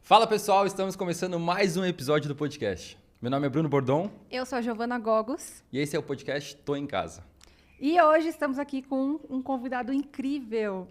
Fala pessoal, estamos começando mais um episódio do podcast. Meu nome é Bruno Bordon. Eu sou a Giovana Gogos. E esse é o podcast Tô em Casa. E hoje estamos aqui com um convidado incrível.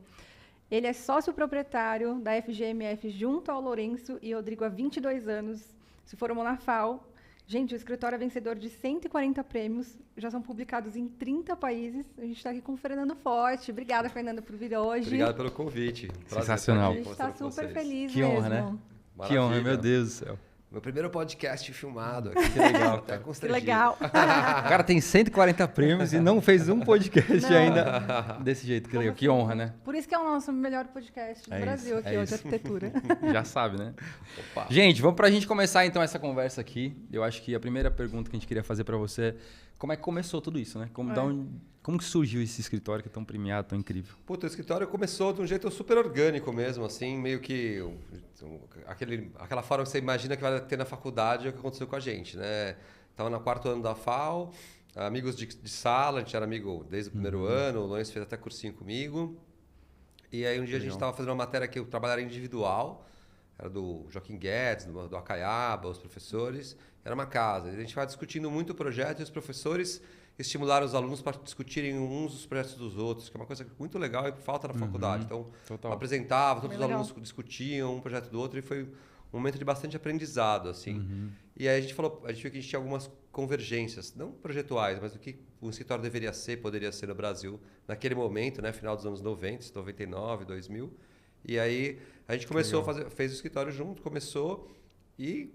Ele é sócio proprietário da FGMF junto ao Lourenço e Rodrigo há 22 anos. Se formou na FAO. Gente, o escritório é vencedor de 140 prêmios, já são publicados em 30 países. A gente está aqui com o Fernando Forte. Obrigada, Fernando, por vir hoje. Obrigado pelo convite. Sensacional. A gente está super feliz Que mesmo. honra, né? Maravilha. Que honra, meu Deus do céu. Meu primeiro podcast filmado aqui. Que legal, Tá cara. Que constrangido. legal. O cara tem 140 prêmios e não fez um podcast Não. ainda desse jeito. Que legal, que honra, né? Por isso que é o nosso melhor podcast do É Brasil isso, aqui é hoje, de isso. arquitetura. Já sabe, né? Opa. Gente, vamos pra gente começar então essa conversa aqui. Eu acho que a primeira pergunta que a gente queria fazer pra você é como é que começou tudo isso, né? Como que surgiu esse escritório que é tão premiado, tão incrível? Puta, o escritório começou de um jeito super orgânico mesmo, assim, meio que aquela forma que você imagina que vai ter na faculdade é o que aconteceu com a gente, né? Tava no quarto ano da FAO, amigos de sala, a gente era amigo desde o primeiro ano, o Lourenço fez até cursinho comigo. E aí um dia a gente estava fazendo uma matéria que eu trabalhava individual, era do Joaquim Guedes, do Acaiaba, os professores, era uma casa. A gente vai discutindo muito o projeto e os professores estimularam os alunos para discutirem uns dos projetos dos outros, que é uma coisa muito legal e falta na faculdade. Então, Total. apresentava, todos os Bem legal. alunos discutiam um projeto do outro e foi um momento de bastante aprendizado, assim. E aí a gente viu que a gente tinha algumas convergências, não projetuais, mas do que o escritório deveria ser, poderia ser no Brasil naquele momento, né, final dos anos 90, 99, 2000. E aí a gente começou fez o escritório junto, começou e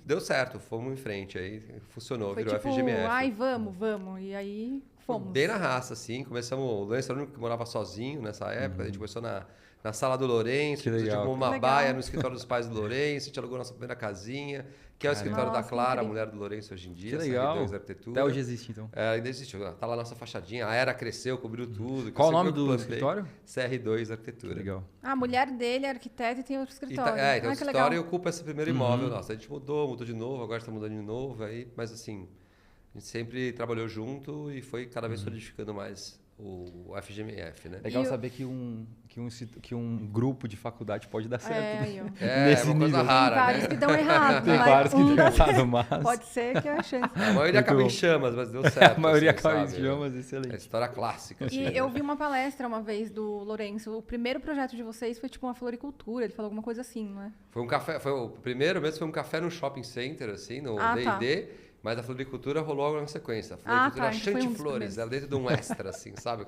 deu certo, fomos em frente, aí funcionou, Foi virou tipo, FGMF. ai, vamos. E aí fomos. Bem na raça, assim, começamos, o Lourenço era o único que morava sozinho nessa época, a gente começou na sala do Lourenço, Que legal, tipo uma cara. baia Legal. no escritório dos pais do Lourenço, a gente alugou nossa primeira casinha, que é o escritório da Nossa, Clara, a incrível. mulher do Lourenço hoje em dia, Que legal. CR2 Arquitetura. Até hoje existe, então. Ainda existe, tá lá a nossa fachadinha, a Era cresceu, cobriu tudo. Qual o que eu nome sempre do plantei. escritório? CR2 Arquitetura. Legal. A mulher dele é arquiteta e tem outro E escritório. então o que escritório legal. ocupa esse primeiro imóvel nosso. A gente mudou de novo, agora está mudando de novo. Aí, mas assim, a gente sempre trabalhou junto e foi cada vez solidificando mais o FGMF, né? Legal E o- saber que um grupo de faculdade pode dar certo. É, aí, ó. É, Nesse uma coisa nível. rara, Tem vários né? que dão errado. Tem mas vários que um dão dá- errado, mas Pode ser que é a chance. A maioria Muito acaba em bom. chamas, mas deu certo. a maioria assim, acaba em sabe? chamas, É excelente. história clássica. assim, E né? eu vi uma palestra uma vez do Lourenço. O primeiro projeto de vocês foi tipo uma floricultura. Ele falou alguma coisa assim, não é? Foi um café, foi o primeiro mesmo, foi um café no shopping center, assim, no Ah, tá. D&D, mas a floricultura rolou logo na sequência. A Ah, floricultura tá, então foi um dos Chantiflores, primeiros. ela dentro de um extra, assim, sabe?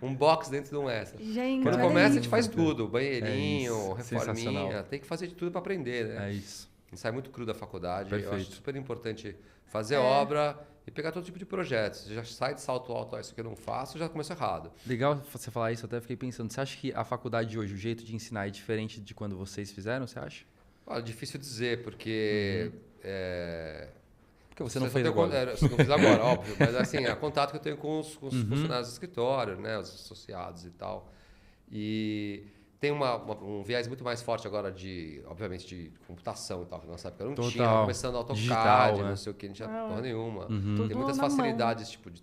Um box dentro de um extra. Gente, Quando olha começa, a isso. gente faz tudo, banheirinho, É isso, reforminha, sensacional. tem que fazer de tudo para aprender, né? É isso. A gente sai muito cru da faculdade, eu Perfeito. acho super importante fazer É. obra e pegar todo tipo de projetos. Você já sai de salto alto, isso que eu não faço, já começou errado. Legal você falar isso, eu até fiquei pensando. Você acha que a faculdade de hoje, o jeito de ensinar é diferente de quando vocês fizeram, você acha? Olha, difícil dizer, porque... Porque você não só fez tenho agora. não fiz agora, óbvio. Mas assim, é contato que eu tenho com os funcionários do escritório, né? Os associados e tal. E tem um viés muito mais forte agora obviamente, de computação e tal, que na nossa época não tinha. Total. Começando AutoCAD, Digital, né? não sei o que, não tinha porra nenhuma. Tudo Tem muitas na mão. facilidades, tipo, de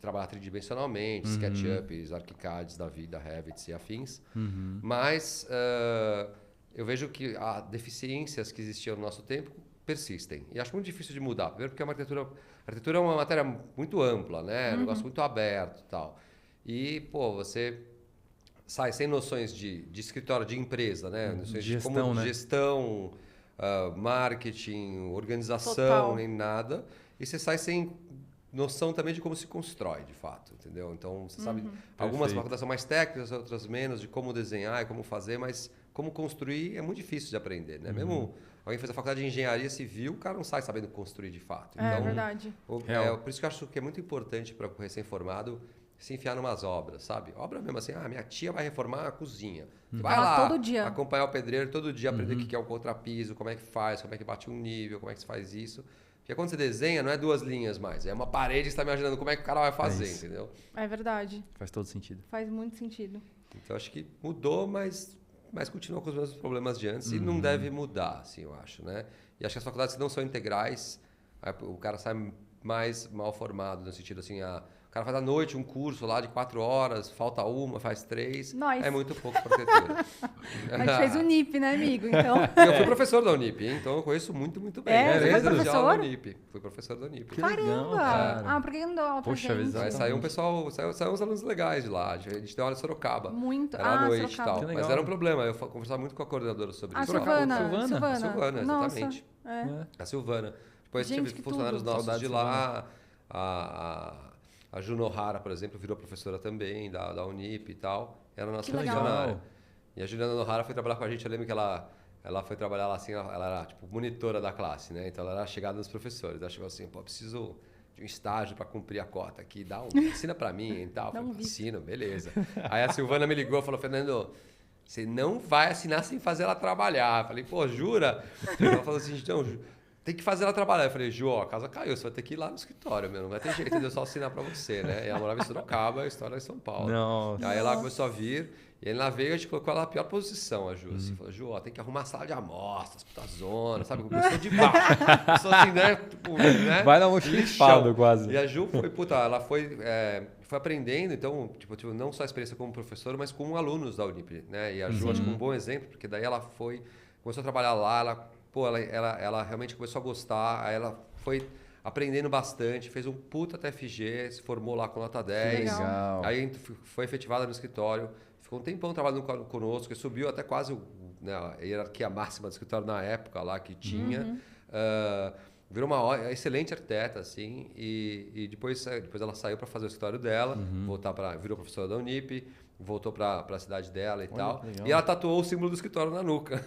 trabalhar tridimensionalmente, SketchUps, ArchiCADs da vida, Revits e afins. Mas eu vejo que as deficiências que existiam no nosso tempo persistem. E acho muito difícil de mudar. Primeiro porque a arquitetura é uma matéria muito ampla, né? Um negócio muito aberto e tal. E, pô, você sai sem noções de escritório, de empresa, né? Noções de Gestão, como né? gestão, marketing, organização, Total. nem nada. E você sai sem noção também de como se constrói, de fato, entendeu? Então, você sabe, algumas Perfeito. faculdades são mais técnicas, outras menos, de como desenhar e como fazer, mas como construir é muito difícil de aprender, né? Mesmo alguém fez a faculdade de engenharia civil, o cara não sai sabendo construir de fato. É Então, verdade. Real. por isso que eu acho que é muito importante para o recém-formado se enfiar numas obras, sabe? Obra mesmo assim, minha tia vai reformar a cozinha. Vai Vai lá lá, todo dia. acompanhar o pedreiro todo dia, aprender o que é o contrapiso, como é que faz, como é que bate um nível, como é que se faz isso. Porque quando você desenha, não é duas linhas mais, é uma parede que você está imaginando como é que o cara vai fazer, isso. entendeu? É verdade. Faz todo sentido. Faz muito sentido. Então acho que mudou, mas continua com os mesmos problemas de antes e não deve mudar, assim, eu acho, né? E acho que as faculdades que não são integrais, o cara sai mais mal formado, no sentido assim, o cara faz à noite um curso lá de 4 horas, falta uma, faz 3. Nós. É muito pouco para arquitetura. A gente fez o NIP, né, amigo? Então, Eu fui professor da Unip, hein? Então eu conheço muito, muito bem. É, você foi Desde professor? da Unip. Fui professor da Unip. Que legal, caramba! cara. Por que não deu aula pra Poxa, gente? exatamente. Mas saiu um pessoal, saiu uns alunos legais de lá. A gente deu aula em Sorocaba. Muito. Era à noite e Sorocaba. tal. Que Mas legal. era um problema. Eu conversava muito com a coordenadora sobre isso. Silvana. Silvana? Silvana, Nossa, exatamente. é. A Silvana. Depois Gente, tive que funcionários tudo. nossos Saudades, de lá. A Juno O'Hara, por exemplo, virou professora também da Unip e tal. Era a nossa Que legal. funcionária. E a Juliana O'Hara foi trabalhar com a gente. Eu lembro que ela foi trabalhar lá assim, ela era tipo monitora da classe, né? Então ela era chegada dos professores. Ela chegou assim, pô, preciso de um estágio para cumprir a cota aqui, ensina para mim e tal. Eu falei, ensino, beleza. Aí a Silvana me ligou e falou, Fernando, você não vai assinar sem fazer ela trabalhar. Eu falei, pô, jura? Ela falou assim, então, tem que fazer ela trabalhar. Eu falei, Ju, ó, a casa caiu, você vai ter que ir lá no escritório, meu, não vai ter jeito de eu só assinar para você, né? E ela morava em Sorocaba, a história é em São Paulo. Nossa. Aí ela começou a vir, e aí ela veio e a gente colocou ela na pior posição, a Ju. Assim, falou, Ju, ó, tem que arrumar a sala de amostras, puta zona, sabe? Começou de baixo. Começou assim, né? Tipo, né? Vai dar um chifado quase. E a Ju foi, puta, ela foi aprendendo, então, tipo, não só a experiência como professora, mas como alunos da Unip, né? E a Ju, acho que um bom exemplo, porque daí ela começou a trabalhar lá, ela realmente começou a gostar, aí ela foi aprendendo bastante, fez um puta TFG, se formou lá com nota 10. Legal. Aí foi efetivada no escritório, ficou um tempão trabalhando conosco, e subiu até quase a hierarquia máxima do escritório na época lá que tinha. Virou uma excelente arquiteta, assim, e depois ela saiu para fazer o escritório dela, virou professora da Unip, voltou para a cidade dela e tal. E ela tatuou o símbolo do escritório na nuca.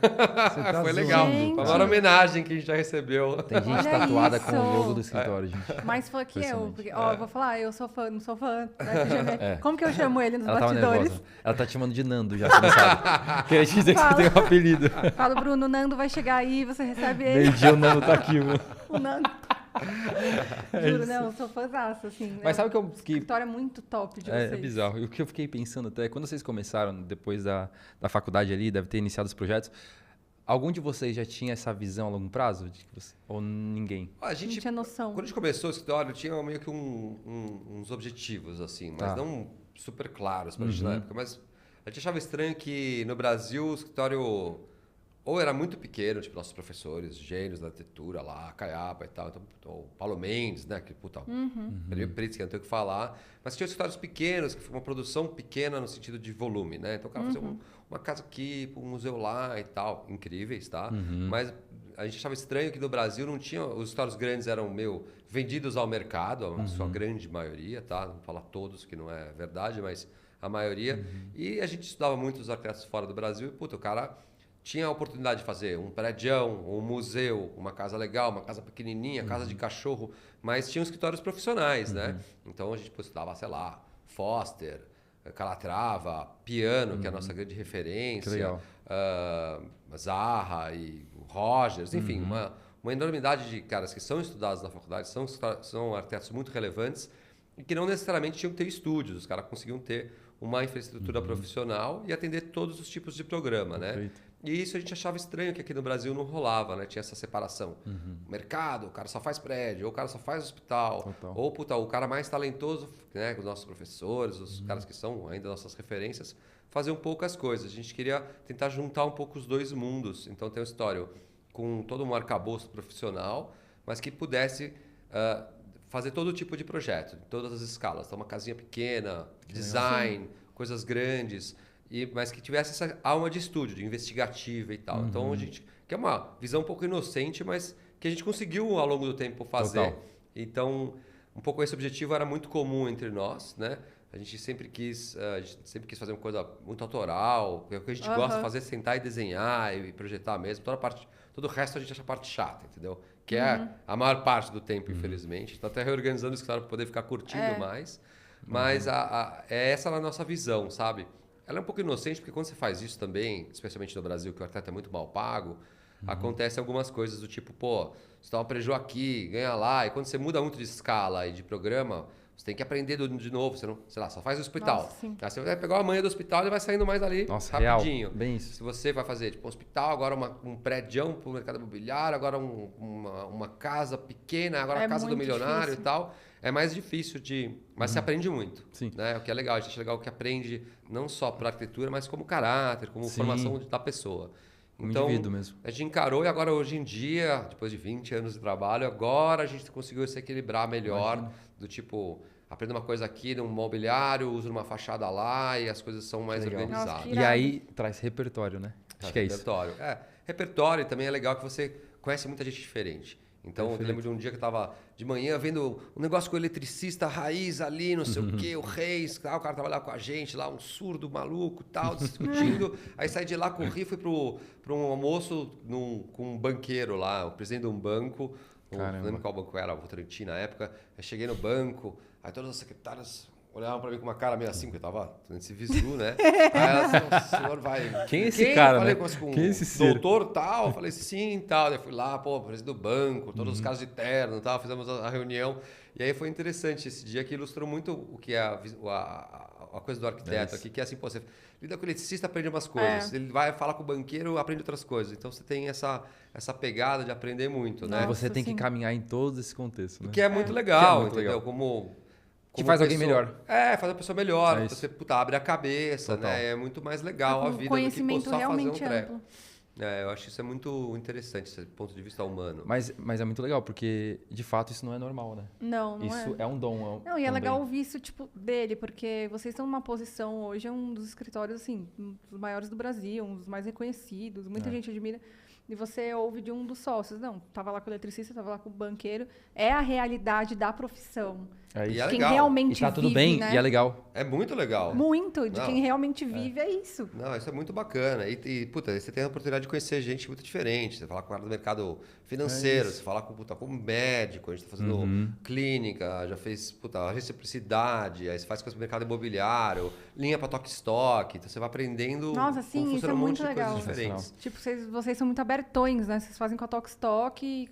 Foi legal. Gente. Foi a maior homenagem que a gente já recebeu. Tem gente Olha tatuada isso. com o logo do escritório, gente. Mais fã que eu. Impressionante. Porque, ó, eu vou falar, eu sou fã, não sou fã da FGV. Como que eu chamo ele nos Ela tava bastidores? nervosa. Ela tá te chamando de Nando já, você não sabe. Queria te dizer que você tem um apelido. Falo, Bruno, o Nando vai chegar aí, você recebe ele. Meio-dia o Nando tá aqui, viu? O Nando. Juro, não, eu sou fãzaça, assim. Mas sabe o que eu A fiquei... história é muito top de vocês. É bizarro. E o que eu fiquei pensando até, quando vocês começaram, depois da faculdade ali, deve ter iniciado os projetos, algum de vocês já tinha essa visão a longo prazo? Ou ninguém? A gente Não tinha noção. Quando a gente começou o escritório, tinha meio que uns objetivos, assim, mas não super claros pra gente na época. Mas a gente achava estranho que no Brasil o escritório ou era muito pequeno, tipo nossos professores, gênios da arquitetura lá, Caiapa e tal, então, o Paulo Mendes, né, que puta, Pritz, que não tem o que falar, mas tinha escritórios pequenos, que foi uma produção pequena no sentido de volume, né? Então o cara fazia uma casa aqui, um museu lá e tal, incríveis, tá? Mas a gente achava estranho que no Brasil não tinha, os escritórios grandes eram vendidos ao mercado, a sua grande maioria, tá? Não vou falar todos, que não é verdade, mas a maioria. E a gente estudava muito os arquitetos fora do Brasil e, puta, o cara tinha a oportunidade de fazer um prédião, um museu, uma casa legal, uma casa pequenininha, casa de cachorro, mas tinham escritórios profissionais, né? Então a gente estudava, sei lá, Foster, Calatrava, Piano, que é a nossa grande referência, Zaha e Rogers, enfim, uma enormidade de caras que são estudados na faculdade, são arquitetos muito relevantes e que não necessariamente tinham que ter estúdios, os caras conseguiam ter uma infraestrutura profissional e atender todos os tipos de programa, né? E isso a gente achava estranho que aqui no Brasil não rolava, né? Tinha essa separação. Mercado, o cara só faz prédio, ou o cara só faz hospital, ou puta, o cara mais talentoso, né? Os nossos professores, os caras que são ainda nossas referências, faziam poucas coisas. A gente queria tentar juntar um pouco os dois mundos. Então tem uma história com todo um arcabouço profissional, mas que pudesse fazer todo tipo de projeto, em todas as escalas. Então uma casinha pequena, design, coisas grandes, mas que tivesse essa alma de estúdio, de investigativa e tal. Então a gente, que é uma visão um pouco inocente, mas que a gente conseguiu ao longo do tempo fazer. Então, um pouco esse objetivo era muito comum entre nós, né? A gente sempre quis fazer uma coisa muito autoral, o que a gente gosta de fazer é sentar e desenhar e projetar mesmo. Todo o resto a gente acha a parte chata, entendeu? Que é a maior parte do tempo, infelizmente. Está até reorganizando o escritório para poder ficar curtindo mais. Mas essa é a nossa visão, sabe? Ela é um pouco inocente, porque quando você faz isso também, especialmente no Brasil, que o arquiteto é muito mal pago, acontecem algumas coisas do tipo, pô, você dá uma prejuízo aqui, ganha lá, e quando você muda muito de escala e de programa, Você tem que aprender de novo, você não, sei lá, só faz o hospital. Nossa, sim. Aí você vai pegar a manha do hospital e vai saindo mais ali Nossa, rapidinho. real. Bem isso. Se você vai fazer tipo um hospital, agora um prédio para o mercado imobiliário, agora uma casa pequena, agora a casa do milionário difícil. e tal, é mais difícil mas você aprende muito. Sim. Né? O que é legal, a gente legal que aprende não só para arquitetura, mas como caráter, como formação da pessoa. Então, indivíduo mesmo. a gente encarou e agora hoje em dia, depois de 20 anos de trabalho, agora a gente conseguiu se equilibrar melhor, do tipo, aprendo uma coisa aqui num mobiliário, uso numa fachada lá e as coisas são mais legal. organizadas. Nossa, que E irado. aí traz repertório, né? Acho que é isso. Repertório. Repertório também é legal que você conhece muita gente diferente. Então, eu Perfeito. lembro de um dia que eu estava de manhã vendo um negócio com o eletricista raiz ali, não sei o quê, o Reis, tal, o cara tava lá com a gente, lá um surdo maluco tal, discutindo. Aí saí de lá, corri, fui para um almoço com um banqueiro lá, o presidente de um banco, não lembro qual banco era, o Votorantim na época. Aí cheguei no banco, aí todas as secretárias olhavam para mim com uma cara meio assim, porque eu tava nesse visu, né? Aí elas, o senhor vai... Quem é esse cara, eu falei né? com Quem é esse ser? doutor tal, eu falei sim, tal. Daí fui lá, presidente do banco, todos os casos de terno, tal, fizemos a reunião. E aí foi interessante esse dia que ilustrou muito o que é a coisa do arquiteto aqui, que é assim, você lida com o eletricista, aprende umas coisas. Ele vai falar com o banqueiro, aprende outras coisas. Então você tem essa pegada de aprender muito, né? Nossa, Você tem que sim. caminhar em todos esses contextos, né? O que é muito legal, muito entendeu? legal. Como Que faz alguém pessoa. melhor. Faz a pessoa melhor. É isso. Você abre a cabeça, Total. né? É muito mais legal a Um vida do que conhecimento só fazer um realmente treco. amplo. Eu acho isso é muito interessante, esse ponto de vista humano. Mas é muito legal, porque de fato isso não é normal, né? Não Isso é. é um dom. Não, e é também. legal ouvir isso, tipo, dele, porque vocês estão numa posição hoje, é um dos escritórios, assim, um dos maiores do Brasil, um dos mais reconhecidos, muita gente admira. E você ouve de um dos sócios. Não, tava lá com o eletricista, tava lá com o banqueiro. É a realidade da profissão. É E isso. é Quem legal. realmente E tá tudo vive, bem, né? e é legal. É muito legal. Muito, de Não. quem realmente vive é isso. Não, isso é muito bacana. Puta, você tem a oportunidade de conhecer gente muito diferente. Você fala com o cara do mercado financeiro, você fala com médico, a gente está fazendo clínica, já fez agência de publicidade, aí você faz coisa para o mercado imobiliário, linha para toque estoque. Então você vai aprendendo Nossa, sim, como isso funciona é um monte muito de legal. coisas diferentes. Tipo, vocês são muito abertões, né? Vocês fazem com a Tokstok.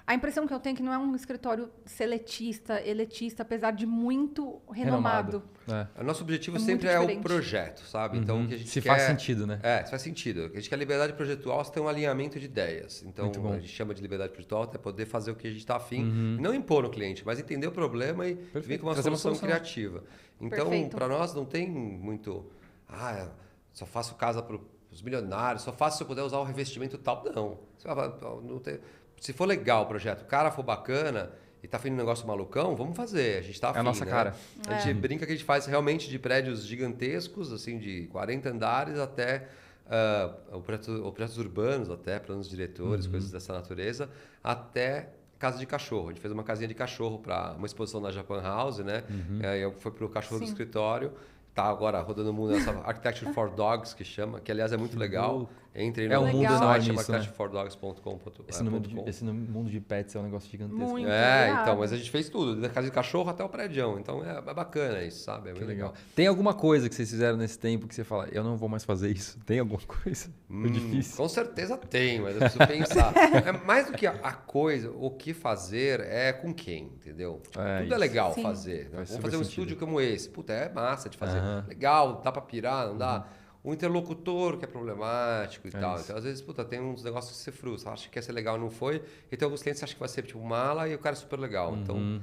A impressão que eu tenho é que não é um escritório seletista, elitista, apesar de muito renomado. É. O nosso objetivo É sempre muito é o diferente. projeto, sabe? Então, o que a gente Se quer... faz sentido, né? Se faz sentido. A gente quer liberdade projetual, você tem um alinhamento de ideias. Então, Muito bom. a gente chama de liberdade projetual até poder fazer o que a gente está afim. Não impor no cliente, mas entender o problema e vir com uma Trazer uma solução solução. criativa. Então, Perfeito. para nós, não tem muito... só faço casa para os milionários, só faço se eu puder usar o revestimento tal. Não. Se for legal o projeto, o cara for bacana e tá afim de um negócio malucão, vamos fazer. A gente tá afim, a nossa né? cara. A gente brinca que a gente faz realmente de prédios gigantescos, assim, de 40 andares até projetos urbanos, até planos diretores, coisas dessa natureza, até casa de cachorro. A gente fez uma casinha de cachorro para uma exposição na Japan House, né? Eu fui pro cachorro do escritório. Tá agora rodando o mundo essa Architecture for Dogs, que chama, que aliás é muito legal. Entrem É um mundo Legal. enorme site, isso, né? architecturefordogs.com.br. Esse mundo de pets é um negócio gigantesco. Muito. Então, mas a gente fez tudo, da casa de cachorro até o prédio. Então é bacana isso, sabe? É Que muito legal. Tem alguma coisa que vocês fizeram nesse tempo que você fala, eu não vou mais fazer isso? Tem alguma coisa? Foi difícil. Com certeza tem, mas eu preciso pensar. Mais do que a coisa, o que fazer é com quem, entendeu? Tudo é isso. legal Sim. fazer. Faz Vamos super fazer um sentido. estúdio como esse. Puta, é massa de fazer. Legal, dá pra pirar, não dá? O interlocutor que é problemático e tal. isso. Então, às vezes, tem uns negócios que você frustra. Acha que ia ser legal e não foi. E tem alguns clientes que acham que vai ser tipo mala e o cara é super legal. Então,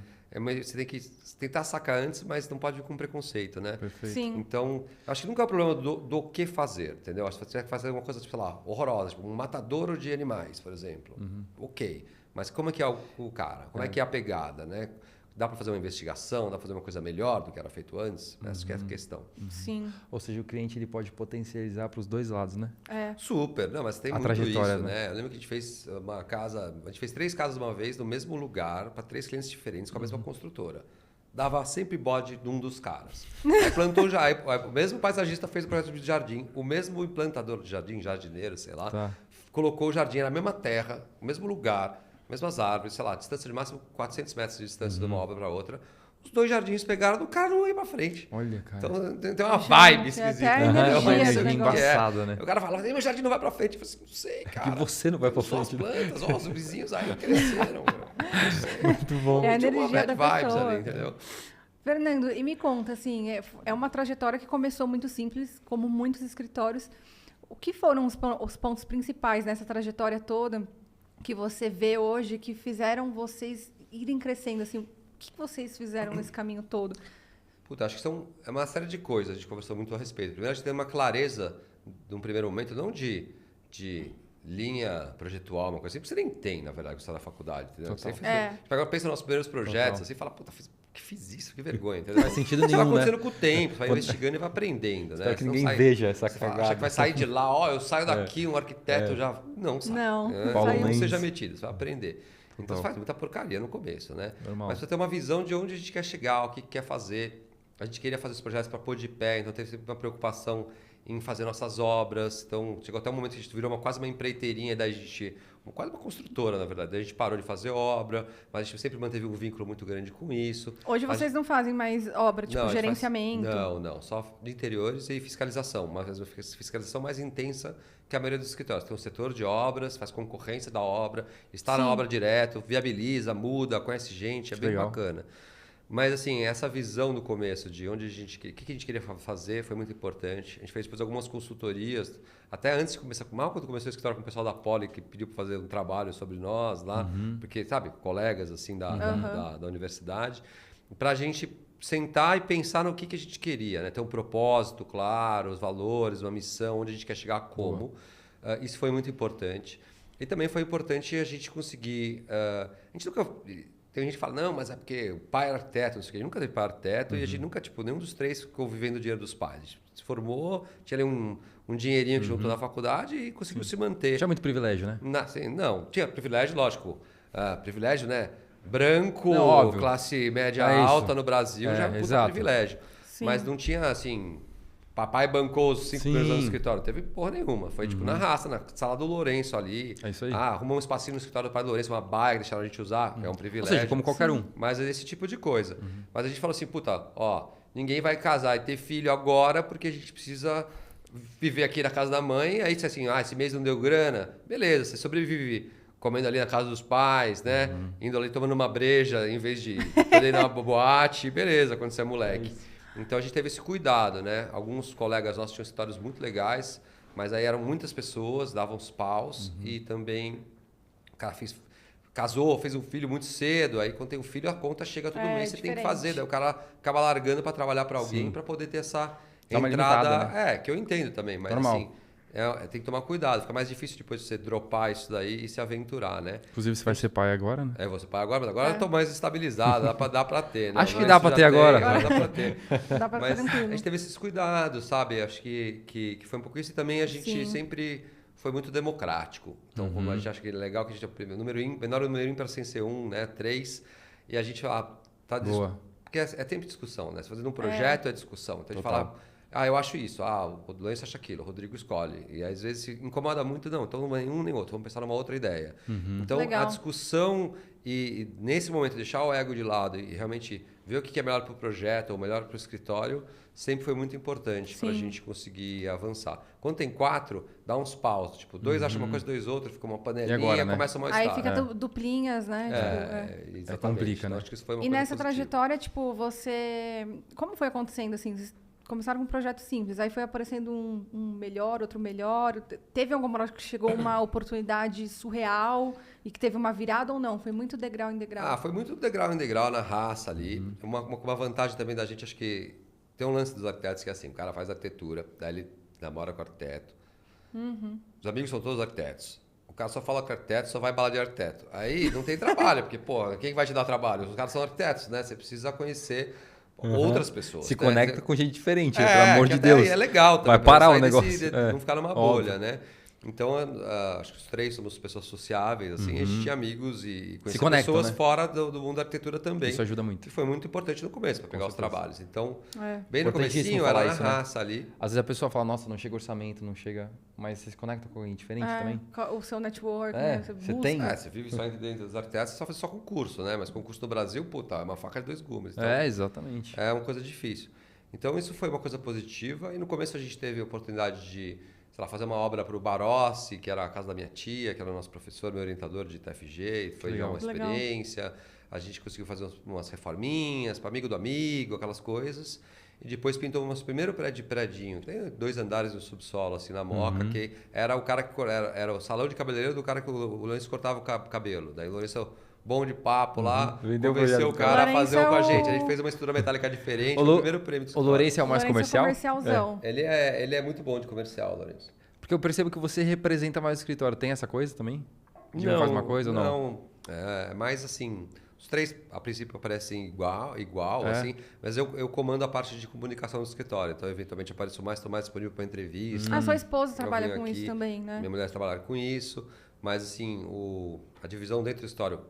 você tem que tentar sacar antes, mas não pode vir com preconceito, né? Perfeito. Sim. Então, acho que nunca é o problema do que fazer, entendeu? Acho que você vai fazer uma coisa, tipo, sei lá, horrorosa, tipo um matadouro de animais, por exemplo. Ok. Mas como é que é o cara? Como é que é a pegada, né? Dá para fazer uma investigação, dá para fazer uma coisa melhor do que era feito antes? Essa que é a questão. Sim. Ou seja, o cliente ele pode potencializar para os dois lados, né? Super, não, mas tem A muito trajetória, isso, né? né? Eu lembro que a gente fez uma casa, a gente fez 3 casas de uma vez no mesmo lugar, para 3 clientes diferentes, com a mesma construtora. Dava sempre bode de um dos caras. Aí plantou já, o mesmo paisagista fez o projeto de jardim, o mesmo implantador de jardim, jardineiro, sei lá, Tá. colocou o jardim na mesma terra, no mesmo lugar, mesmas árvores, sei lá, distância de máximo 400 metros de distância de uma obra para outra. Os 2 jardins pegaram, o cara não ia para frente. Olha, cara. Então tem uma vibe Tem até esquisita. a entendeu? energia Mas do isso aqui negócio. que é. Embaçada, né? O cara falava, meu jardim não vai para frente. Eu falei assim, não sei, cara. Que você não vai para Só as frente. né? plantas, os vizinhos aí cresceram. Meu. Muito bom. É a Tinha uma energia bad da vibes pessoa. ali, entendeu? Fernando, e me conta, assim, é uma trajetória que começou muito simples, como muitos escritórios. O que foram os pontos principais nessa trajetória toda que você vê hoje que fizeram vocês irem crescendo? Assim, o que vocês fizeram nesse caminho todo? Puta, acho que é uma série de coisas, a gente conversou muito a respeito. Primeiro, a gente tem uma clareza, de um primeiro momento, não de linha projetual, uma coisa assim, porque você nem tem, na verdade, quando você está na faculdade, entendeu? Você pensa nos nossos primeiros projetos, assim, e fala, puta, fiz isso, que vergonha, entendeu? Faz sentido Isso vai nenhum, né? acontecendo com o tempo, você vai investigando e vai aprendendo, né? Espero que Você não ninguém veja essa você cagada. acha que vai sair de lá, ó, eu saio daqui, um arquiteto já... Não sai. Não, Paulo Não Mendes. seja metido, você vai aprender. Então você faz muita porcaria no começo, né? Normal. Mas você tem uma visão de onde a gente quer chegar, o que quer fazer. A gente queria fazer os projetos para pôr de pé, então teve sempre uma preocupação em fazer nossas obras. Então chegou até um momento que a gente virou quase uma empreiteirinha, daí a gente... Quase uma construtora, na verdade. Daí a gente parou de fazer obra, mas a gente sempre manteve um vínculo muito grande com isso. Hoje vocês não fazem mais obra, tipo Não, a gente gerenciamento? Não. Só de interiores e fiscalização. Uma fiscalização mais intensa que a maioria dos escritórios. Tem um setor de obras, faz concorrência da obra, está na obra direto, viabiliza, muda, conhece gente, é bem legal. bacana. Mas, assim, essa visão no começo de onde o que a gente queria fazer foi muito importante. A gente fez depois algumas consultorias, até antes de começar, mal quando começou o escritório com o pessoal da Poli, que pediu para fazer um trabalho sobre nós lá, porque, sabe, colegas, assim, da universidade, para a gente sentar e pensar no que a gente queria, né? Ter um propósito claro, os valores, uma missão, onde a gente quer chegar, como. Isso foi muito importante. E também foi importante a gente conseguir... a gente nunca... Tem gente que fala, não, mas é porque o pai era arquiteto, não sei o quê. A gente nunca teve pai arquiteto e a gente nunca, tipo, nenhum dos três ficou vivendo o dinheiro dos pais. A gente se formou, tinha ali um dinheirinho que juntou na faculdade e conseguiu se manter. Tinha muito privilégio, né? Não, tinha privilégio, lógico. Privilégio, né? Branco, Não, óbvio. classe média É isso. alta no Brasil, já é um puta exato. privilégio. Sim. Mas não tinha, assim... Papai bancou os 5 primeiros anos no escritório. Não teve porra nenhuma. Foi tipo na raça, na sala do Lourenço ali. É isso aí. Arrumou um espacinho no escritório do pai do Lourenço, uma baia, deixaram a gente usar, é um Ou privilégio. seja, como qualquer um. Mas é esse tipo de coisa. Mas a gente falou assim, puta, ó, ninguém vai casar e ter filho agora porque a gente precisa viver aqui na casa da mãe. Aí disse assim, esse mês não deu grana. Beleza, você sobrevive comendo ali na casa dos pais, né? Indo ali tomando uma breja em vez de poder ir numa boate. Beleza, quando você é moleque. Então a gente teve esse cuidado, né? Alguns colegas nossos tinham histórias muito legais, mas aí eram muitas pessoas, davam os paus e também o cara casou, fez um filho muito cedo, aí quando tem um filho a conta chega todo mês, você tem que fazer, daí o cara acaba largando para trabalhar para alguém para poder ter essa Dá uma entrada, limitada, né? que eu entendo também, mas Normal. assim, tem que tomar cuidado, fica mais difícil depois de você dropar isso daí e se aventurar, né? Inclusive, você vai ser pai agora, né? Você pai agora, mas agora eu tô mais estabilizado, dá pra ter, né? Acho que Não, dá isso pra já ter agora. Dá pra ter. Dá pra Mas ficar a tranquilo. gente teve esses cuidados, sabe? Acho que foi um pouco isso. E também a gente Sim. sempre foi muito democrático. Então, como a gente acha que é legal que a gente é o menor número ímpar sem ser 1, né? 3. E a gente Boa. porque é tempo de discussão, né? Você fazendo um projeto é discussão. Então a gente Total. fala, eu acho isso. O Lourenço acha aquilo, o Rodrigo escolhe. E às vezes se incomoda muito, não. Então não é nenhum nem outro, vamos pensar numa outra ideia. Então Legal. a discussão e nesse momento deixar o ego de lado e realmente ver o que é melhor para o projeto ou melhor para o escritório sempre foi muito importante para a gente conseguir avançar. Quando tem 4, dá uns paus. Tipo, 2 acham uma coisa, 2 outra, fica uma panelinha, E agora, né? começa a Aí mal-estar. fica duplinhas, né? Exatamente. complica, Então, né? acho que isso foi uma E coisa nessa positiva. trajetória, tipo, como foi acontecendo, assim? Vocês começaram com um projeto simples, aí foi aparecendo um melhor, outro melhor. Teve alguma hora que chegou uma oportunidade surreal e que teve uma virada ou não? Foi muito degrau em degrau? Foi muito degrau em degrau na raça ali. Uma vantagem também da gente, acho que tem um lance dos arquitetos que é assim, o cara faz arquitetura, daí ele namora com o arquiteto. Os amigos são todos arquitetos. O cara só fala com arquiteto, só vai bala de arquiteto. Aí não tem trabalho, porque, quem vai te dar trabalho? Os caras são arquitetos, né? Você precisa conhecer outras pessoas. Se né? conecta com gente diferente, né? Pelo amor que de até Deus. É legal também. Vai pra parar o sair negócio. não ficar numa Óbvio. bolha, né? Então, acho que os 3 somos pessoas sociáveis, assim, a gente tinha amigos e conhecia conectam, pessoas né? fora do mundo da arquitetura também. Isso ajuda muito. Que foi muito importante no começo, para pegar os certeza. trabalhos. Então, bem Importantíssimo no comecinho, falar era isso, na né? raça ali. Às vezes a pessoa fala, nossa, não chega orçamento, não chega... Mas você se conecta com alguém diferente também? O seu network, É, né? você busca. tem. Você vive só dentro dos arquitetos, você só faz só concurso, né? Mas concurso no Brasil, é uma faca de 2 gumes. Então, Exatamente. é uma coisa difícil. Então, isso foi uma coisa positiva. E no começo a gente teve a oportunidade de... sei lá, fazer uma obra para o Barossi, que era a casa da minha tia, que era o nosso professor, meu orientador de TFG, foi já uma experiência. A gente conseguiu fazer umas reforminhas para amigo do amigo, aquelas coisas. E depois pintou o nosso primeiro prédinho, que tem 2 andares no subsolo, assim, na Moca, que era o cara que era o salão de cabeleireiro do cara que o Lourenço cortava o cabelo. Daí o Lourenço, bom de papo lá, convenceu o cara a fazer um com a gente. A gente fez uma estrutura metálica diferente, o primeiro prêmio do O Lourenço é o mais comercial? Comercialzão. Ele é muito bom de comercial, Lourenço. Porque eu percebo que você representa mais o escritório. Tem essa coisa também? De um faz uma coisa ou não? Não, é mais assim... Os 3, a princípio, aparecem igual assim, mas eu comando a parte de comunicação do escritório. Então, eventualmente, apareço mais, estou mais disponível para entrevista. Sua esposa trabalha com isso também, né? Minha mulher trabalha com isso. Mas, assim, a divisão dentro do escritório,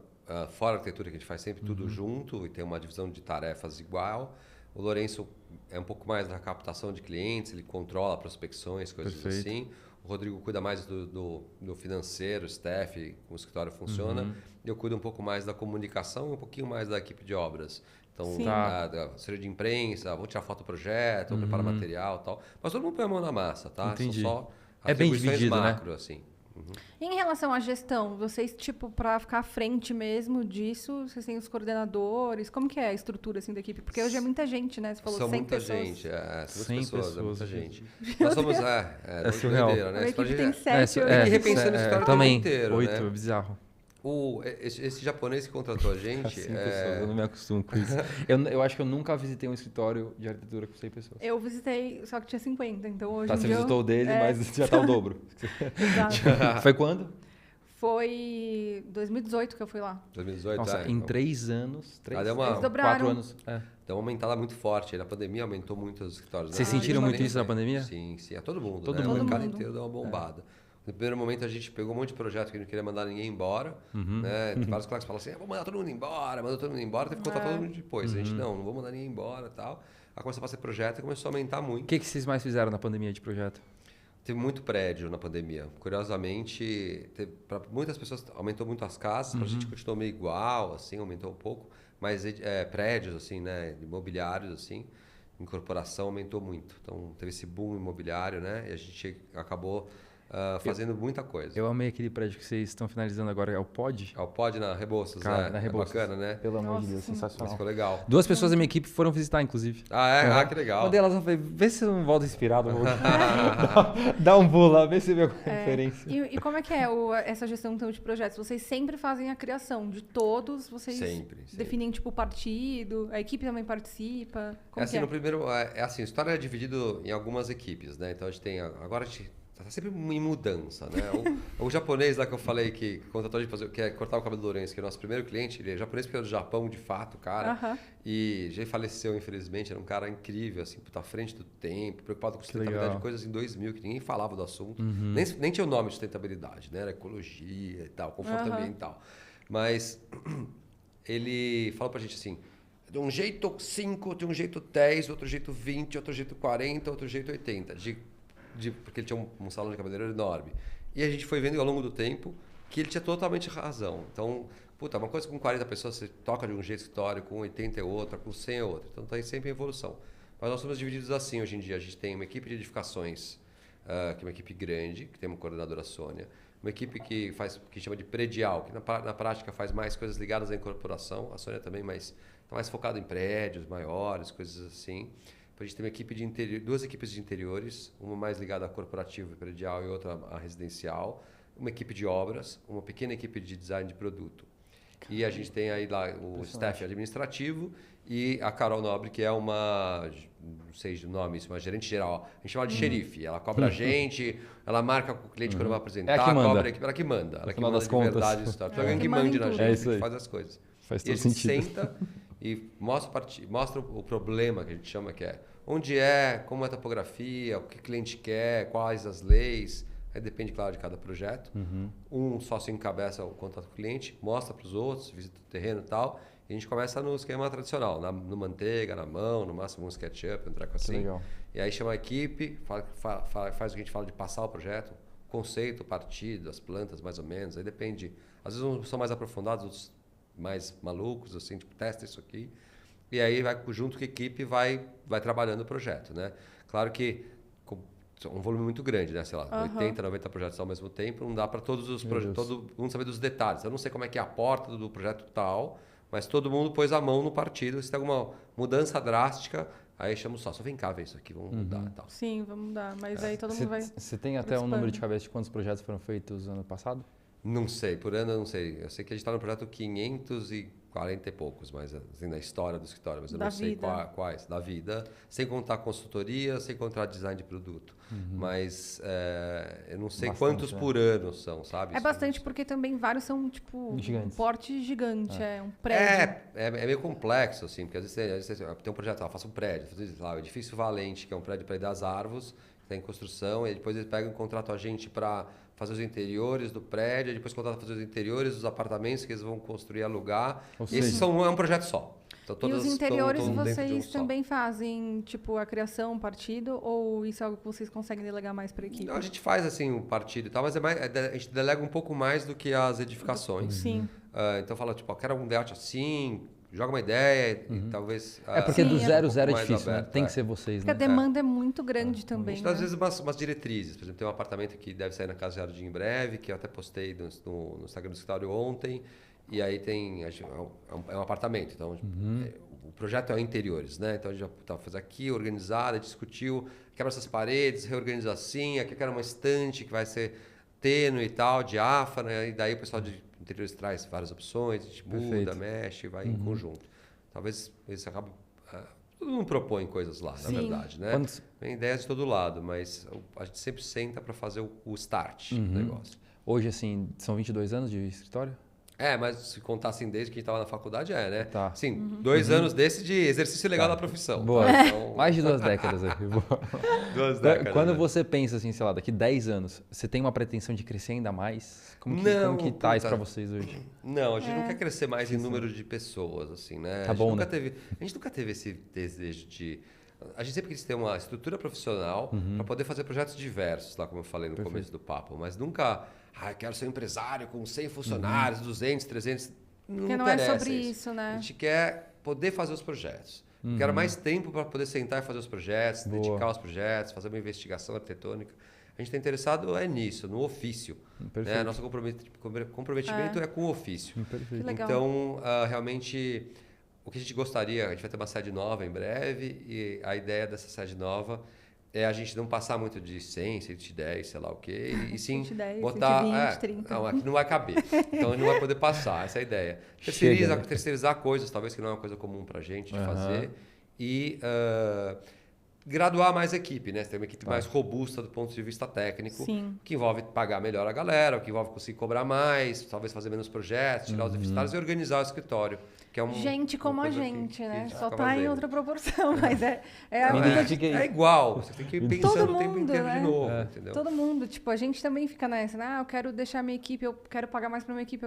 fora a arquitetura, que a gente faz sempre tudo junto e tem uma divisão de tarefas igual. O Lourenço é um pouco mais da captação de clientes, ele controla prospecções, coisas assim. O Rodrigo cuida mais do financeiro, staff, como o escritório funciona. Eu cuido um pouco mais da comunicação e um pouquinho mais da equipe de obras. Então, da assessoria de imprensa, vou tirar foto do projeto, vou preparar material e tal. Mas todo mundo põe a mão na massa, tá? Entendi. São só É bem atribuições dividido, macro, né? assim. E em relação à gestão, vocês, tipo, para ficar à frente mesmo disso, vocês têm os coordenadores? Como que é a estrutura, assim, da equipe? Porque hoje é muita gente, né? Você falou São 100 muita pessoas. gente, 100 pessoas, é muita pessoas, gente. Nós somos, É surreal. doideira, né? A equipe tem História 7, Tem que repensar no história também. inteiro, 8, né? é bizarro. Esse japonês que contratou a gente... 100 pessoas, eu não me acostumo com isso. Eu acho que eu nunca visitei um escritório de arquitetura com 100 pessoas. Eu visitei, só que tinha 50, então hoje Tá, em você dia visitou o dele, mas já tá o dobro. Exato. Foi quando? Foi 2018 que eu fui lá. 2018, Nossa, em 3 anos. deu uma- Eles dobraram. 4 anos. Deu uma aumentada muito forte. Na pandemia aumentou muito os escritórios. Vocês sentiram muito isso na pandemia? Sim, a todo mundo. Todo né? mundo. O mercado Todo mundo. inteiro deu uma bombada. No primeiro momento a gente pegou um monte de projeto que não queria mandar ninguém embora. Né? Tem vários colegas que falam assim, vou mandar todo mundo embora, mandou todo mundo embora, teve que contar todo mundo depois. A gente, não vou mandar ninguém embora e tal. Aí começou a fazer projeto e começou a aumentar muito. O que vocês mais fizeram na pandemia de projeto? Teve muito prédio na pandemia. Curiosamente, para muitas pessoas aumentou muito as casas, para a gente continuou meio igual, assim, aumentou um pouco. Mas prédios, assim, né, imobiliários, assim, incorporação aumentou muito. Então, teve esse boom imobiliário, né, e a gente acabou fazendo muita coisa. Eu amei aquele prédio que vocês estão finalizando agora, é o Pod? Ao Pod na Rebouças, Cara, né? na Rebouças. É bacana, né? Pelo amor de Deus, Mas sensacional. ficou legal. 2 pessoas da minha equipe foram visitar, inclusive. Que legal. Uma delas eu falei, vê se você não volta inspirado. Dá um pulo lá, vê se vê alguma referência. E como é que é essa gestão então, de projetos? Vocês sempre fazem a criação de todos? Vocês Sempre. definem tipo partido? A equipe também participa? Como Assim, que é? no primeiro, assim, a história é dividida em algumas equipes, né? Então a gente tem, agora a gente tá sempre em mudança, né? O japonês lá que eu falei que contratou a gente fazer, que é cortar o cabelo do Lourenço, que é o nosso primeiro cliente, ele é japonês porque é do Japão, de fato, cara. E já faleceu, infelizmente, era um cara incrível, assim, puta, à frente do tempo, preocupado com sustentabilidade de coisas em 2000, que ninguém falava do assunto. Nem tinha o nome de sustentabilidade, né? Era ecologia e tal, conforto ambiental. Mas ele falou pra gente assim, de um jeito 5, de um jeito 10, outro jeito 20, outro jeito 40, outro jeito 80. Porque ele tinha um salão de cabeleireiro enorme. E a gente foi vendo ao longo do tempo que ele tinha totalmente razão. Então, puta, uma coisa com 40 pessoas você toca de um jeito escritório, com 80 é outra, com 100 é outra. Então está sempre em evolução. Mas nós somos divididos assim hoje em dia. A gente tem uma equipe de edificações, que é uma equipe grande, que tem uma coordenadora, a Sônia. Uma equipe que chama de predial, que na prática faz mais coisas ligadas à incorporação. A Sônia também, mas está mais focada em prédios maiores, coisas assim. A gente tem uma equipe de interior, 2 equipes de interiores, uma mais ligada a corporativo e predial e outra a residencial, uma equipe de obras, uma pequena equipe de design de produto. E a gente tem aí lá o staff administrativo e a Carol Nobre, que é uma, não sei o nome, uma gerente geral. A gente chama de xerife. Ela cobra a gente, ela marca com o cliente quando vai apresentar, É a que manda. cobra a equipe, ela que manda. Ela que manda de contas. verdade isso. Tem alguém que mande na gente, É isso aí. faz as coisas. Faz E todo a gente sentido. senta e mostra o problema que a gente chama, que é onde como é a topografia, o que o cliente quer, quais as leis. Aí depende, claro, de cada projeto. Um sócio encabeça o contato com o cliente, mostra para os outros, visita o terreno e tal. E a gente começa no esquema tradicional, no manteiga, na mão, no máximo um SketchUp, um treco assim. Legal. E aí chama a equipe, faz o que a gente fala de passar o projeto, conceito, partido, as plantas mais ou menos. Aí depende. Às vezes uns são mais aprofundados, outros mais malucos, assim, tipo, testa isso aqui. E aí, junto com a equipe, vai trabalhando o projeto, né? Claro que um volume muito grande, né? Sei lá, 80, 90 projetos ao mesmo tempo, não dá para todos os projetos, todo mundo saber dos detalhes. Eu não sei como é que é a porta do projeto tal, mas todo mundo pôs a mão no partido. Se tem alguma mudança drástica, aí chama o sócio, vem cá ver isso aqui, vamos mudar e tal. Sim, vamos mudar, mas aí todo mundo vai... Você tem até um número de cabeça de quantos projetos foram feitos ano passado? Não sei, por ano eu não sei. Eu sei que a gente está no projeto 540 e poucos, mas assim, na história do escritório, mas eu não sei quais, da vida. Sem contar consultoria, sem contar design de produto. Mas eu não sei Bastante, quantos por ano são, sabe? É bastante porque também vários são, tipo, gigantes. Um porte gigante, um prédio. É meio complexo, assim, porque às vezes tem um projeto, faça um prédio, lá, o Edifício Valente, que é um prédio para ir das Arvos, que está em construção, e depois eles pegam e contratam a gente para fazer os interiores do prédio, depois contratam fazer os interiores dos apartamentos que eles vão construir e alugar. Esses é um projeto só. Então, e os interiores estão vocês também fazem, tipo, a criação, um partido, ou isso é algo que vocês conseguem delegar mais para a equipe? Não, a gente faz assim um partido e tal, mas a gente delega um pouco mais do que as edificações. Sim. Então fala, tipo, quero um layout assim, joga uma ideia e talvez... Porque do 0 um é mais difícil, aberto, né? Tem que ser vocês, Porque né? a demanda é muito grande A também, gente dá, né? às vezes, umas diretrizes. Por exemplo, tem um apartamento que deve sair na Casa Jardim em breve, que eu até postei no Instagram do escritório ontem. E aí é um apartamento. Então, o projeto é interiores, né? Então, a gente já fez aqui, organizado, discutiu, quebra essas paredes, reorganiza assim. Aqui eu quero uma estante que vai ser tênue e tal, diáfana. E daí o pessoal de interiores traz várias opções, a gente muda, mexe, vai em conjunto. Talvez eles acabem... Todo mundo propõe coisas lá, na verdade, né? Tem ideias de todo lado, mas a gente sempre senta para fazer o start do negócio. Hoje, assim, são 22 anos de escritório? Mas se contar assim, desde que a gente estava na faculdade, né? Tá. Sim, 2 anos desse de exercício legal da profissão. Boa. Tá? Então... Mais de 2 décadas aí. 2 décadas. Quando você pensa assim, sei lá, daqui 10 anos, você tem uma pretensão de crescer ainda mais? Como que tá isso para vocês hoje? Não, a gente não quer crescer mais em número de pessoas, assim, né? Tá bom, né? A gente nunca teve esse desejo de... A gente sempre quis ter uma estrutura profissional para poder fazer projetos diversos, lá como eu falei no começo do papo, mas nunca... quero ser um empresário com 100 funcionários, 200, 300... Porque não é sobre isso, né? A gente quer poder fazer os projetos. Quero mais tempo para poder sentar e fazer os projetos, dedicar aos projetos, fazer uma investigação arquitetônica. A gente está interessado nisso, no ofício. Né? Nosso comprometimento é com o ofício. Que legal. Então, realmente, o que a gente gostaria... A gente vai ter uma sede nova em breve e a ideia dessa sede nova é a gente não passar muito de 100, 110, sei lá o quê, e sim 110, botar... 120, 30. Não, aqui não vai caber. Então, não vai poder passar, essa é a ideia. Terceirizar coisas, talvez que não é uma coisa comum para a gente de fazer. E graduar mais a equipe, né? Você tem uma equipe mais robusta do ponto de vista técnico, que envolve pagar melhor a galera, que envolve conseguir cobrar mais, talvez fazer menos projetos, tirar os deficitários e organizar o escritório. Que é gente como a gente, né? Só tá em outra proporção, mas é igual. Você tem que ir pensando o tempo inteiro de novo, entendeu? Todo mundo. Tipo, a gente também fica nessa, né? Eu quero deixar minha equipe, eu quero pagar mais pra minha equipe.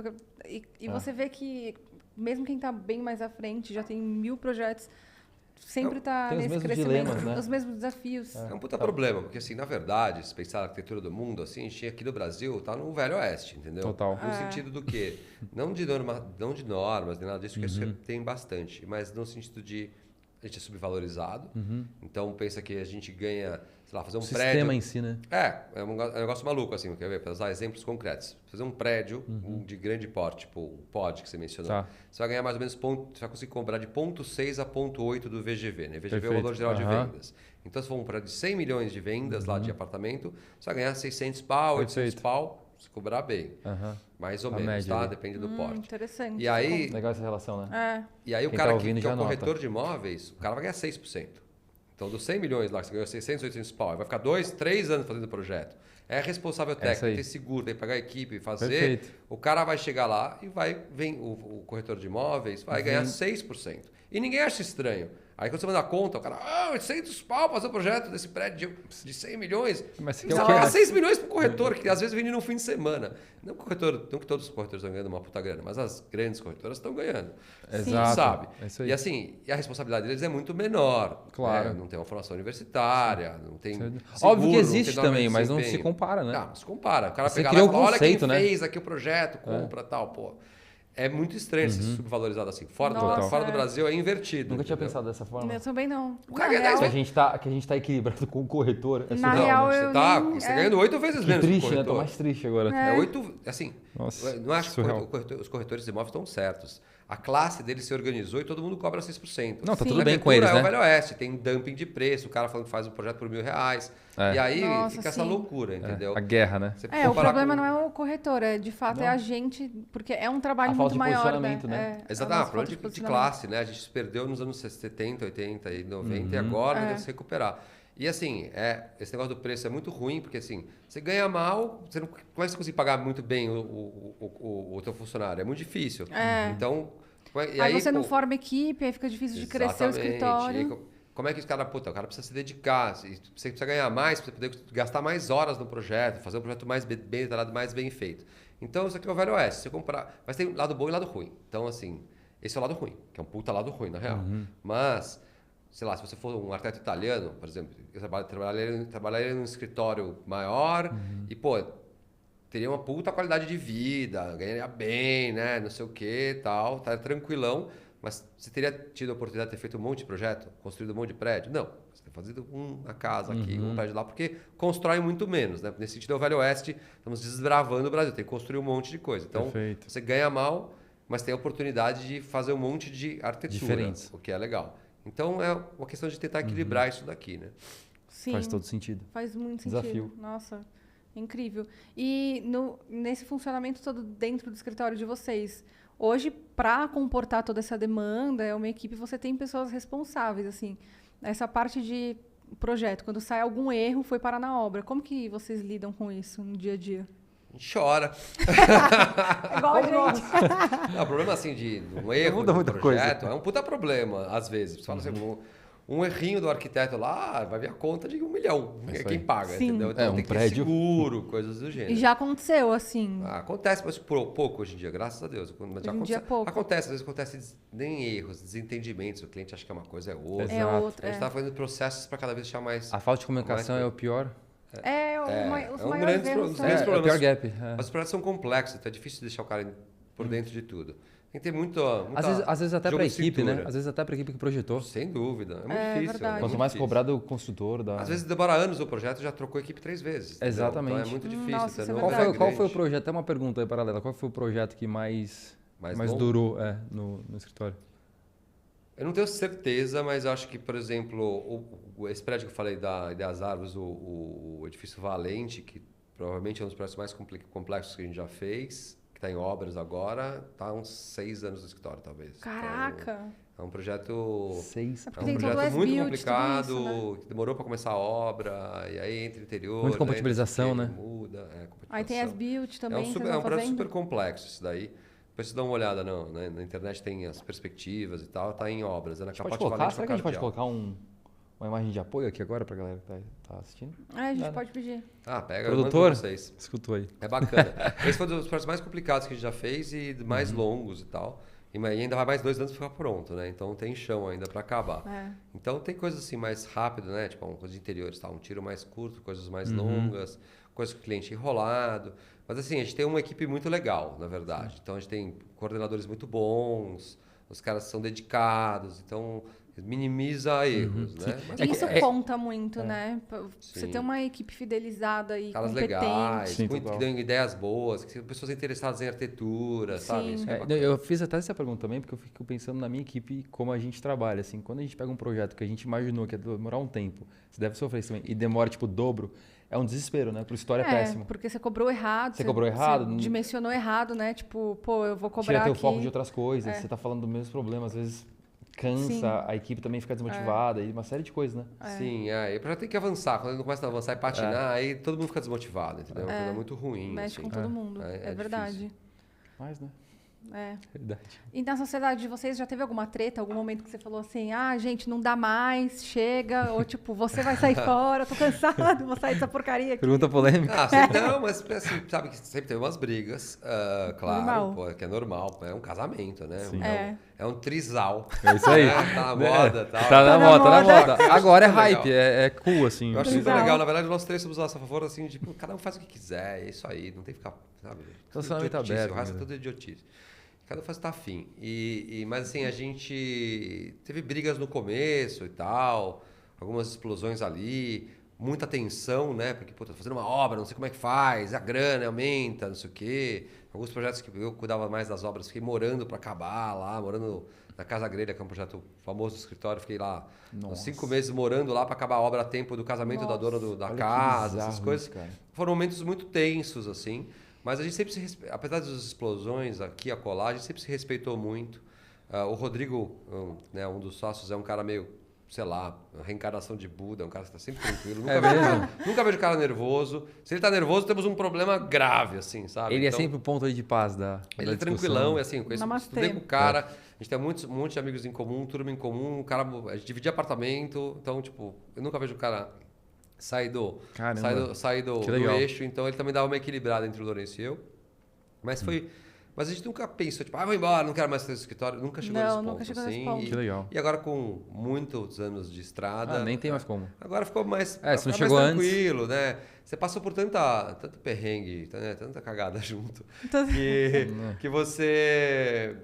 E você vê que mesmo quem tá bem mais à frente, já tem 1000 projetos, sempre está nesse crescimento, dilemas, né? Os mesmos desafios. É um puta problema, porque assim, na verdade, se pensar na arquitetura do mundo, assim, a gente aqui no Brasil tá no Velho Oeste, entendeu? Total. No sentido do quê? Não de normas, nem nada disso, que isso tem bastante, mas no sentido de a gente é subvalorizado, então pensa que a gente ganha, sei lá, fazer um prédio... O sistema em si, né? É um negócio maluco, assim, quer ver? Para usar exemplos concretos. Fazer um prédio de grande porte, tipo o POD que você mencionou, você vai ganhar mais ou menos, você vai conseguir comprar de 0,6 a 0,8 do VGV, né? VGV é o valor geral de vendas. Então, se for um prédio de 100 milhões de vendas lá de apartamento, você vai ganhar 600 pau, 800 pau, se cobrar bem. Mais ou menos, média, tá? Depende do porte. Interessante. E aí, legal essa relação, né? E aí o cara que é o corretor de imóveis, o cara vai ganhar 6%. Então, dos 100 milhões lá, que você ganhou 600, 800 pau, vai ficar 2, 3 anos fazendo o projeto. É responsável técnico, tem que ter seguro, tem que pagar a equipe, fazer. Perfeito. O cara vai chegar lá e vem o corretor de imóveis vai ganhar 6%. E ninguém acha estranho. Aí quando você manda a conta, o cara, 800 pau fazer o projeto desse prédio de 100 milhões. Mas você vai pagar 6 milhões pro corretor, que às vezes vende no fim de semana. Não que todos os corretores estão ganhando uma puta grana, mas as grandes corretoras estão ganhando. Exato. Sabe? E assim, a responsabilidade deles é muito menor. Claro. Né? Não tem uma formação universitária, não tem seguro, óbvio que existe também, mas não se compara, né? Não se compara. O cara você pegar lá e falar, olha quem né? fez aqui o projeto, compra tal, pô. é muito estranho ser subvalorizado assim. Fora Nossa, do Brasil é invertido. Nunca tinha entendeu? pensado dessa forma. Eu também não. O cara Na ganha 10 real, Que a gente tá equilibrado com o corretor. É Na surreal, real, né? eu nem- Você tá ganhando 8 vezes Que menos que o triste, né? Tô corretor. mais triste agora. É 8, assim, Nossa, não acho que surreal. os corretores de imóveis estão certos. A classe deles se organizou e todo mundo cobra 6%. Não, tá Sim. tudo bem com Arquitetura eles, é o né? Velho Oeste, tem dumping de preço, o cara falando que faz um projeto por R$1.000. É. E aí Nossa, fica essa sim. loucura, entendeu? A guerra, né? Você o comparar problema com- não é o corretor, de fato é a gente, porque é um trabalho A falta muito de maior, posicionamento, né? É, é a Exato, nossa problema falta de posicionamento. classe, né? A gente se perdeu nos anos 70, 80 e 90 e agora deve se recuperar. E assim, esse negócio do preço é muito ruim, porque assim, você ganha mal, você não vai conseguir pagar muito bem o teu funcionário, é muito difícil. Então, e Aí você não pô, forma equipe, aí fica difícil de crescer o exatamente. escritório. E aí, como é que os caras, o cara precisa se dedicar, você precisa ganhar mais, para poder gastar mais horas no projeto, fazer um projeto mais bem detalhado, mais bem feito. Então, isso aqui é o Velho Oeste. Se você comprar, mas tem lado bom e lado ruim. Então, assim, esse é o lado ruim, que é um puta lado ruim, na real. Mas, sei lá, se você for um arquiteto italiano, por exemplo, eu trabalharia num escritório maior e, pô, teria uma puta qualidade de vida, ganharia bem, né, não sei o que tal, tá tranquilão, mas você teria tido a oportunidade de ter feito um monte de projeto, construído um monte de prédio? Não, você tem fazido uma casa aqui, um prédio lá, porque constrói muito menos, né? Nesse sentido é o Velho Oeste, estamos desbravando o Brasil, tem que construir um monte de coisa. Então, Perfeito. você ganha mal, mas tem a oportunidade de fazer um monte de arquitetura, Diferentes. o que é legal. Então, é uma questão de tentar equilibrar isso daqui, né? Sim, Faz todo sentido. faz muito sentido. Desafio. Nossa, incrível. E nesse funcionamento todo dentro do escritório de vocês, hoje, para comportar toda essa demanda, é uma equipe, você tem pessoas responsáveis, assim. Essa parte de projeto, quando sai algum erro, foi parar na obra. Como que vocês lidam com isso no dia a dia? A gente chora. Igual a gente. Não, o problema assim de um erro muda do muita projeto coisa. é um puta problema, às vezes. Você fala assim, um errinho do arquiteto lá vai vir a conta de 1 milhão. É isso Quem aí. paga, Sim. entendeu? Então Um tem que ter prédio. seguro, coisas do gênero. E já aconteceu, assim. Acontece, mas pouco hoje em dia, graças a Deus. Mas já Hoje em dia, pouco. Acontece, às vezes acontece nem erros, desentendimentos. O cliente acha que é uma coisa, é outra. Exato. É A outra. gente está fazendo processos para cada vez deixar mais... A falta de comunicação Mais é o pior. Os um maiores grande erros um são... dos grandes É o problemas. pior gap. É. Mas os projetos são complexos, então é difícil deixar o cara por dentro de tudo. Tem que ter muita Às vezes até jogo para a de equipe, né? cintura. Às vezes até para a equipe que projetou. Sem dúvida. É muito É difícil. verdade. né? Quanto Muito mais difícil. cobrado o construtor. Às vezes demora anos o projeto, já trocou a equipe 3 vezes. entendeu? Exatamente. Então é muito difícil. Nossa, isso é entendeu? verdade. Qual foi o grande. projeto? Tem uma pergunta aí paralela. Qual foi o projeto que mais longo? durou no escritório? Eu não tenho certeza, mas eu acho que, por exemplo, esse prédio que eu falei da Ideias Árvores, o Edifício Valente, que provavelmente é um dos projetos mais complexos que a gente já fez, que está em obras agora, está há uns 6 anos no escritório, talvez. Caraca! Então, é um projeto... 6. É porque É um tem todo o projeto muito as-built, complicado, tudo isso, né? que demorou para começar a obra, e aí entra o interior... Muita compatibilização, daí, né? Muda, Aí tem as build também, É um, vocês super, vão é um projeto fazendo? super complexo isso daí. Depois você dá uma olhada na internet, tem as perspectivas e tal, tá em obras. É na Pode Capote colocar? Valente Será que a gente pode Cardeal. colocar uma imagem de apoio aqui agora pra galera que tá assistindo? A gente Nada. pode pedir. Ah, pega, eu mando Produtor? pra vocês. Escutou aí. É bacana. Esse foi um dos projetos mais complicados que a gente já fez e mais longos e tal. E ainda vai mais 2 anos pra ficar pronto, né? Então tem chão ainda para acabar. É. Então tem coisas assim mais rápido, né? Tipo, uma coisa de interiores, tá? Um tiro mais curto, coisas mais longas, coisas com o cliente enrolado. Mas assim, a gente tem uma equipe muito legal, na verdade. Então a gente tem coordenadores muito bons, os caras são dedicados, então minimiza erros, né? Mas Isso conta muito, né? Você Sim. ter uma equipe fidelizada e caras competente. legais, Sim, muito, total. que dão ideias boas, que são pessoas interessadas em arquitetura, sabe? Sim. Isso que é É, bacana. eu fiz até essa pergunta também, porque eu fico pensando na minha equipe como a gente trabalha. Assim, quando a gente pega um projeto que a gente imaginou que ia demorar um tempo, você deve sofrer isso também, e demora tipo o dobro, é um desespero, né? Pro história é péssimo. Porque você cobrou errado. Você cobrou errado, Você não- dimensionou errado, né? Tipo, pô, eu vou Tira cobrar teu aqui. foco de outras coisas, É. você tá falando do mesmo problema, às vezes cansa, Sim. a equipe também fica desmotivada, e uma série de coisas, né? Sim, e o projeto tem que avançar. Quando ele não começa a avançar e patinar, aí todo mundo fica desmotivado, entendeu? É uma coisa muito ruim. Mexe assim. com todo mundo. É verdade. difícil. Mas, né? É. Verdade. E na sociedade de vocês já teve alguma treta, algum momento que você falou assim, ah, gente, não dá mais, chega, ou tipo, você vai sair fora, tô cansado, vou sair dessa porcaria aqui. Pergunta polêmica. Ah, sempre, não, mas assim, sabe que sempre tem umas brigas, claro, Normal. pô, que é normal, é um casamento, né? Sim. É um trisal. É isso aí. Né? Tá na moda, tal. Tá na moda, tá na moda. moda. Agora é Super hype, legal. é cool, assim. Eu acho Trisal. super legal, na verdade, nós 3 somos a favor, assim, tipo, cada um faz o que quiser, é isso aí, não tem que ficar, sabe? Relacionamento idiotice, aberto, o resto é né? tudo idiotice. Cada um faz o que tá afim. Mas assim, a gente teve brigas no começo e tal, algumas explosões ali, muita tensão, né? Porque, pô, tô fazendo uma obra, não sei como é que faz, a grana aumenta, não sei o quê. Alguns projetos que eu cuidava mais das obras, fiquei morando para acabar lá, morando na Casa Grelha, que é um projeto famoso do escritório, fiquei lá uns 5 meses morando lá para acabar a obra a tempo do casamento da dona da Olha que casa, bizarro essas coisas. isso, cara. Foram momentos muito tensos, assim. Mas a gente sempre apesar das explosões aqui e acolá, a gente sempre se respeitou muito. O Rodrigo, né, um dos sócios, é um cara meio, sei lá, reencarnação de Buda, um cara que está sempre tranquilo. Nunca vejo o cara nervoso. Se ele está nervoso, temos um problema grave, assim, sabe? Ele então, é sempre o ponto aí de paz da ele é discussão. tranquilão, e assim, eu estudei com o cara, É. a gente tem muitos amigos em comum, turma em comum, o cara, a gente dividia apartamento, então, tipo, eu nunca vejo o cara sair do eixo, então ele também dava uma equilibrada entre o Lourenço e eu. Mas mas a gente nunca pensou, tipo, vou embora, não quero mais ter esse escritório. Nunca chegou nesse ponto. Nunca chegou assim, nesse ponto. Que legal. E agora com muitos anos de estrada... Nem tem mais como. Agora ficou mais, Se não mais chegou tranquilo, né? Você passou por tanto perrengue, né? Tanta cagada junto, que você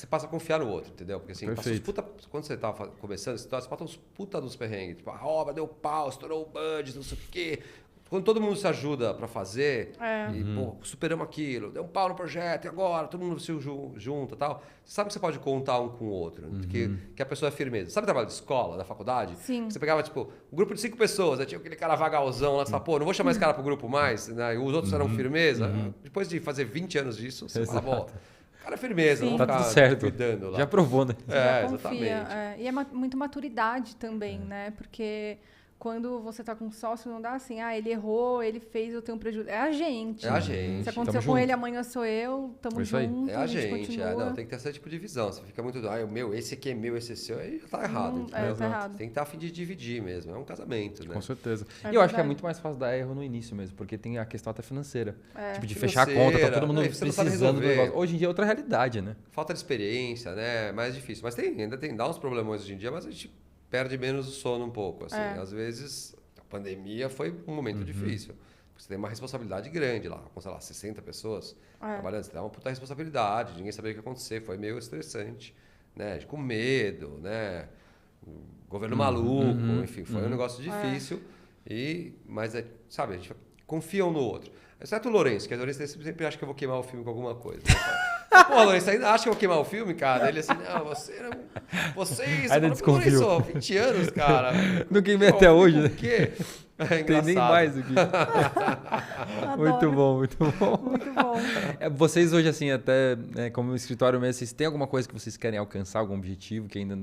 passa a confiar no outro, entendeu? Porque assim, quando você tava começando essa história, você passa uns puta dos perrengues. Tipo, a obra deu pau, estourou o budget, não sei o quê. Quando todo mundo se ajuda para fazer, e pô, superamos aquilo, deu um pau no projeto, e agora todo mundo se junta e tal, você sabe que você pode contar um com o outro, que a pessoa é firmeza. Sabe o trabalho de escola, da faculdade? Sim. Você pegava, tipo, um grupo de 5 pessoas, aí tinha aquele cara vagalzão lá, você fala, pô, não vou chamar esse cara pro grupo mais, né? E os outros eram firmeza. Depois de fazer 20 anos disso, você fala, pô, cara é firmeza, Sim. não Tá ficar tudo certo. cuidando lá. Já provou, né? Já confia. Exatamente. E é muito maturidade também, né? Porque quando você tá com um sócio, não dá assim, ele errou, ele fez, eu tenho um prejuízo. É a gente. É a gente. Se aconteceu Tamo com junto. ele, amanhã sou eu, tamo Isso aí. junto, É a gente, continua. não, tem que ter esse tipo de visão. Você fica muito, o meu, esse aqui é meu, esse é seu, aí tá errado. Tá errado. Tem que estar a fim de dividir mesmo. É um casamento, né? Com certeza. É E eu acho que é verdade. muito mais fácil dar erro no início mesmo, porque tem a questão até financeira. Tipo, de Financeira, fechar a conta, tá todo mundo né? Você não sabe precisando do resolver. negócio. Hoje em dia é outra realidade, né? Falta de experiência, né? É mais difícil. Mas dá uns problemões hoje em dia, mas a gente perde menos o sono um pouco. Assim. Às vezes, a pandemia foi um momento difícil. Você tem uma responsabilidade grande lá, com, sei lá, 60 pessoas trabalhando. Você tem uma puta responsabilidade, ninguém sabia o que ia acontecer. Foi meio estressante, né? Com medo, né? Governo maluco, enfim, foi um negócio difícil. Mas, sabe, a gente confia um no outro. Exceto o Lourenço, que o Lourenço sempre acha que eu vou queimar o filme com alguma coisa. Pô, Lourenço, ainda acha que eu vou queimar o filme, cara? Ele assim, não, vocês... Ainda desconfio. Lourenço, 20 anos, cara. Não queimei até hoje, né? Por quê? É Tem nem engraçado. mais aqui. Muito Adoro. bom, muito bom. Muito bom. Vocês hoje, assim, até como escritório mesmo, vocês têm alguma coisa que vocês querem alcançar, algum objetivo que ainda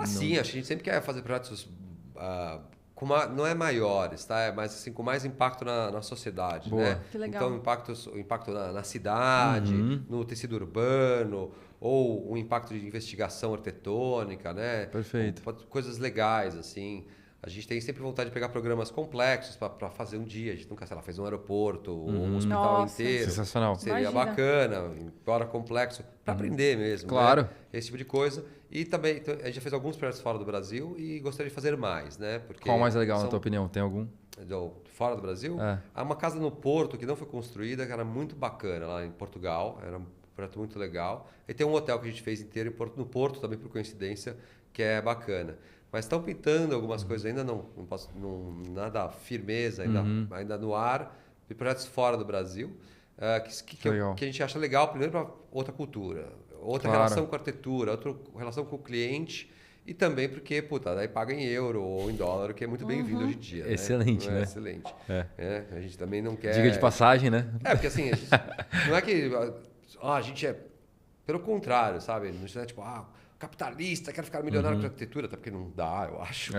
Sim, acho que a gente sempre quer fazer projetos não é maiores, tá? Mas assim, com mais impacto na sociedade, Boa. né? Que legal. Então, o impacto na cidade, no tecido urbano, ou um impacto de investigação arquitetônica, né? Perfeito. Coisas legais, assim. A gente tem sempre vontade de pegar programas complexos para fazer um dia. A gente nunca, sei lá, fez um aeroporto ou um hospital Nossa. inteiro. Sensacional. Seria Imagina. bacana, embora complexo, para aprender mesmo. Claro. Né? Esse tipo de coisa. E também, então, a gente já fez alguns projetos fora do Brasil e gostaria de fazer mais, né? Porque Qual o mais legal, na tua opinião? Tem algum? Fora do Brasil? É. Há uma casa no Porto que não foi construída, que era muito bacana, lá em Portugal. Era um projeto muito legal. E tem um hotel que a gente fez inteiro no Porto, também por coincidência, que é bacana. Mas estão pintando algumas coisas, ainda nada firmeza, ainda no ar, de projetos fora do Brasil, que a gente acha legal, primeiro para outra cultura, outra relação com a arquitetura, outra relação com o cliente, e também porque, daí paga em euro ou em dólar, que é muito bem-vindo hoje em dia. Excelente, né? Excelente. A gente também não quer... Diga de passagem, né? Porque assim, não é que a gente é... Pelo contrário, sabe? Não é tipo, capitalista, quero ficar milionário com arquitetura, até porque não dá, eu acho.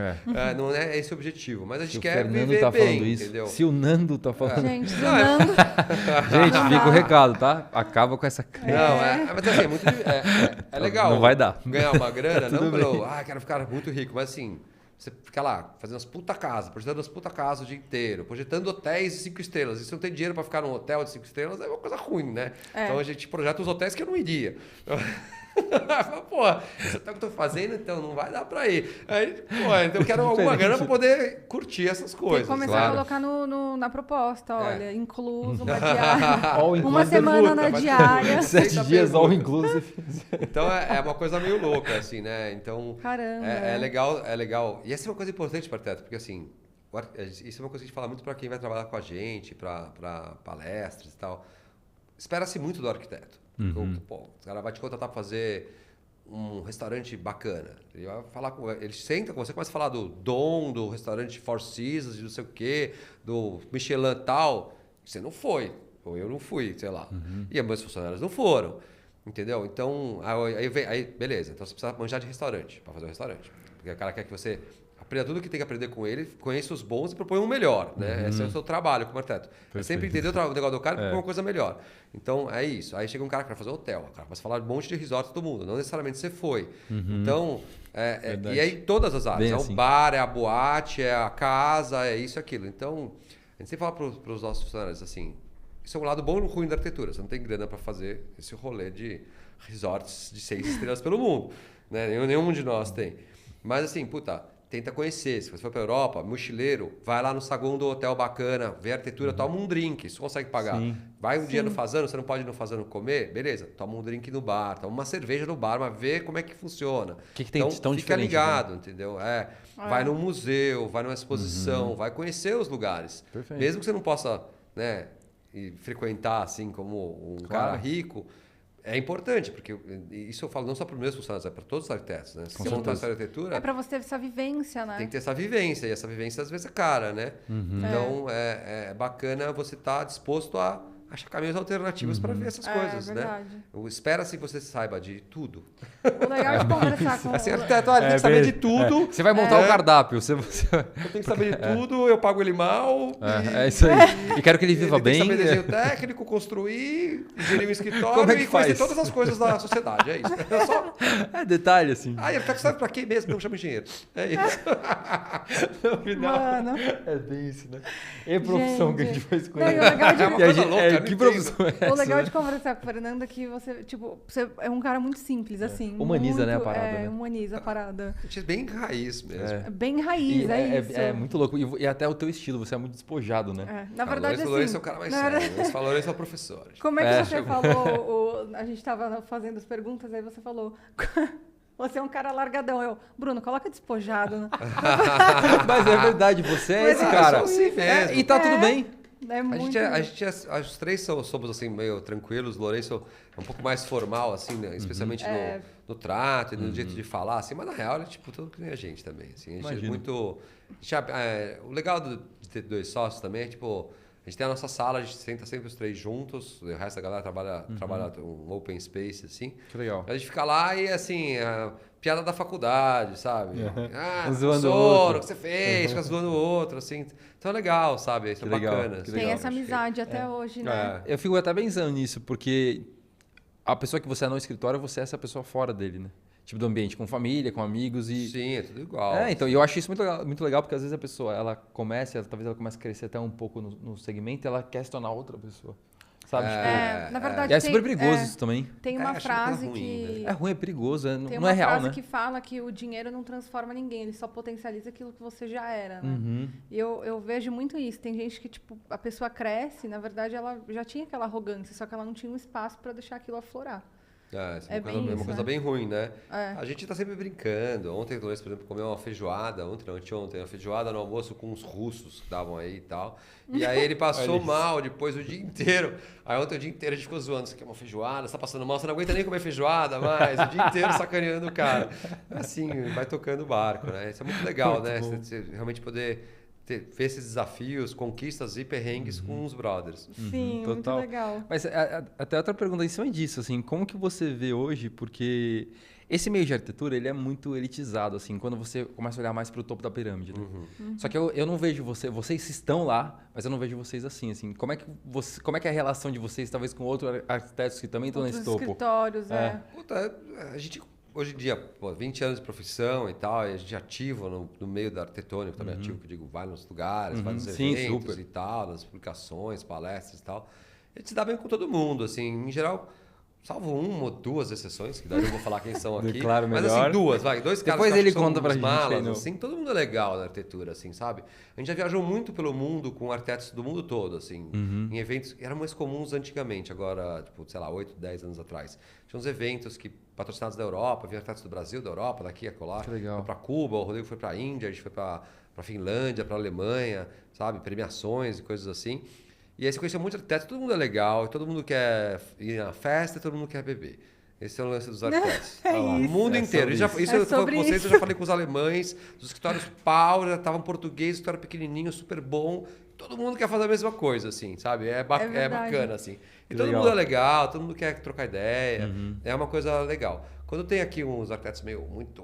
Não é esse o objetivo, mas a gente quer viver bem, entendeu? Se o Nando tá falando... Gente, Fernando. Gente, fica o recado, tá? Acaba com essa... Mas assim, é legal. Não vai dar. Ganhar uma grana, não Tudo pelo, quero ficar muito rico, mas assim, você fica lá, fazendo as puta casas, projetando as puta casas o dia inteiro, projetando hotéis de 5 estrelas. E se não tem dinheiro para ficar num hotel de 5 estrelas, é uma coisa ruim, né? Então a gente projeta os hotéis que eu não iria. Pô, você tá o que eu tô fazendo, então não vai dar pra ir. Aí, pô, então eu quero alguma grana pra poder curtir essas coisas. Tem que começar a colocar na proposta, olha, incluso uma diária. All Uma inclusive. semana na Puta, diária. 7 dias all inclusive. Então é uma coisa meio louca, assim, né? Então Caramba. é legal, é legal. E essa é uma coisa importante para arquiteto, porque assim, isso é uma coisa que a gente fala muito para quem vai trabalhar com a gente, para palestras e tal. Espera-se muito do arquiteto. Pô, o cara vai te contratar para fazer um restaurante bacana. Ele vai falar com ele senta com você, começa a falar do dom do restaurante Four Seasons, de não sei o quê, do Michelin tal. Você não foi, ou eu não fui, sei lá. E meus funcionários não foram. Entendeu? Então, aí beleza. Então você precisa manjar de restaurante para fazer um restaurante. Porque o cara quer que você aprenda tudo que tem que aprender com ele, conheça os bons e propõe um melhor, né? Esse é o seu trabalho como arquiteto. É sempre entender o negócio do cara e propor uma coisa melhor. Então, é isso. Aí chega um cara que vai fazer hotel, o cara vai falar um monte de resort do mundo, não necessariamente você foi. Então, e aí todas as áreas. Bem É assim. o bar, é a boate, é a casa, é isso e aquilo. Então, a gente sempre fala para os nossos funcionários assim, isso é um lado bom e ruim da arquitetura. Você não tem grana para fazer esse rolê de resorts de 6 estrelas pelo mundo. Né? Nenhum de nós tem. Mas assim, puta, tenta conhecer. Se você for para Europa, mochileiro, vai lá no saguão do hotel bacana, vê a arquitetura, toma um drink, isso consegue pagar. Sim. Vai um dia no Fazano, você não pode ir no Fazano comer? Beleza, toma um drink no bar, toma uma cerveja no bar, mas vê como é que funciona. Que tem então, de tão fica diferente, ligado, entendeu? Vai num museu, vai numa exposição, vai conhecer os lugares. Perfeito. Mesmo que você não possa, né, e frequentar assim como um cara rico, é importante, porque isso eu falo não só para os meus funcionários, é para todos os arquitetos, né? Se você montar essa arquitetura, É para você ter essa vivência, né? tem que ter essa vivência, e essa vivência às vezes é cara, né? Então é bacana você estar disposto a achar caminhos alternativos para ver essas coisas, né? Espera-se que você saiba de tudo. O legal de conversar com... Assim, arquiteto, olha, tem que saber de tudo. Você vai montar o cardápio. Você... Eu tenho que saber de tudo, eu pago ele mal. É isso aí. E quero que ele viva bem. Tem que saber desenho técnico, construir, gerir um escritório Como é que e conhecer faz? todas as coisas da sociedade. É isso. É só... É detalhe, assim. Ah, e arquiteto sabe pra quê mesmo? Não chama engenheiro. É isso. No final, Mano. é bem isso, né? E a profissão que a gente vai escolher. Não, e o legal de- É uma E a coisa gente- louca, não que entendo. profissão é essa? O legal né? de conversar com o Fernando é que você, tipo, você é um cara muito simples, assim. Humaniza, né, a muito- parada, né? Humaniza a parada. A gente é bem raiz mesmo. É bem raiz, é isso. É muito louco. E até o teu estilo, você é muito despojado, né? Na verdade, Lourenço assim... é o cara mais na sério. verdade- Lourenço Lourenço é o professor. Como é que você falou? A gente estava fazendo as perguntas, aí você falou... Você é um cara largadão. Eu, Bruno, coloca despojado, né? Mas é verdade, você é Mas esse eu cara. sou assim mesmo. E tá tudo bem. É muito... Os três somos assim, meio tranquilos. O Lourenço é um pouco mais formal, assim, né? Especialmente no trato e no jeito de falar, assim, mas na real ele é tipo tudo que nem a gente também. Assim. A gente é Imagino. muito. O legal de ter dois sócios também é tipo. A gente tem a nossa sala, a gente senta sempre os três juntos, o resto da galera trabalha um open space, assim. Que legal. A gente fica lá e, assim, piada da faculdade, sabe? Ah, Zoando o professor, outro. o que você fez, fica zoando o outro, assim. Então é legal, sabe? Isso é Que legal, bacana. que assim, Tem legal. essa acho que- amizade até hoje, né? Eu fico até pensando nisso, porque a pessoa que você é no escritório, você é essa pessoa fora dele, né? Tipo, do ambiente, com família, com amigos e... Sim, é tudo igual. Então, e eu acho isso muito legal, porque às vezes a pessoa, talvez ela comece a crescer até um pouco no segmento e ela quer se tornar outra pessoa, sabe? Na verdade, E é super perigoso isso também. Tem uma acho uma coisa frase ruim, que... É ruim, é perigoso, Tem não uma é real, frase né? que fala que o dinheiro não transforma ninguém, ele só potencializa aquilo que você já era, né? Uhum. E eu vejo muito isso. Tem gente que, tipo, a pessoa cresce, na verdade, ela já tinha aquela arrogância, só que ela não tinha um espaço para deixar aquilo aflorar. Essa É é bem uma isso, coisa né? bem ruim, né? É. A gente tá sempre brincando. Ontem o Lourenço, por exemplo, comeu uma feijoada, anteontem, uma feijoada no almoço com os russos que estavam aí e tal. E aí ele passou mal depois o dia inteiro. Aí ontem o dia inteiro a gente ficou zoando. Você quer uma feijoada? Você tá passando mal? Você não aguenta nem comer feijoada mais. O dia inteiro sacaneando o cara. Assim, vai tocando o barco, né? Isso é muito legal, né? Você realmente poder ver esses desafios, conquistas e perrengues com os brothers. Sim, muito total. legal. Mas até outra pergunta em cima disso, assim, como que você vê hoje, porque esse meio de arquitetura, ele é muito elitizado, assim, quando você começa a olhar mais para o topo da pirâmide, né? Só que eu não vejo vocês estão lá, mas eu não vejo vocês assim, como é que é a relação de vocês, talvez, com outros arquitetos que também estão nesse Outros topo? escritórios, Puta, a gente, hoje em dia, 20 anos de profissão e tal, e a gente é ativo no meio da arquitetônica, também ativo, que eu digo, vai nos lugares, vai nos Sim, eventos super. e tal, nas publicações, palestras e tal. A gente se dá bem com todo mundo, assim, em geral, salvo uma ou duas exceções, que daí eu não vou falar quem são aqui. Claro, mas melhor. assim, duas, vai. Dois caras Depois que ele acho que são conta pra uns gente malas, aí no- assim. Todo mundo é legal na arquitetura, assim, sabe? A gente já viajou muito pelo mundo com arquitetos do mundo todo, assim. Em eventos que eram mais comuns antigamente, agora, tipo, sei lá, 8, 10 anos atrás. Tinha uns eventos que patrocinados da Europa, vinha arquitetos do Brasil, da Europa, daqui, acolá. Que legal. Foi pra Cuba, o Rodrigo foi pra Índia, a gente foi pra Finlândia, pra Alemanha, sabe? Premiações e coisas assim. E aí você conheceu muito arquiteto, todo mundo é legal, todo mundo quer ir na festa, todo mundo quer beber. Esse é o lance dos arquitetos. É O isso. mundo inteiro. sobre Já, isso. isso É eu tô falando sobre com vocês, isso. eu já falei com os alemães, os escritórios pau, já estavam português, escritório pequenininho, super bom. Todo mundo quer fazer a mesma coisa, assim, sabe? É verdade. bacana, assim. E Que todo legal. mundo é legal, todo mundo quer trocar ideia. É uma coisa legal. Quando tem aqui uns arquitetos meio muito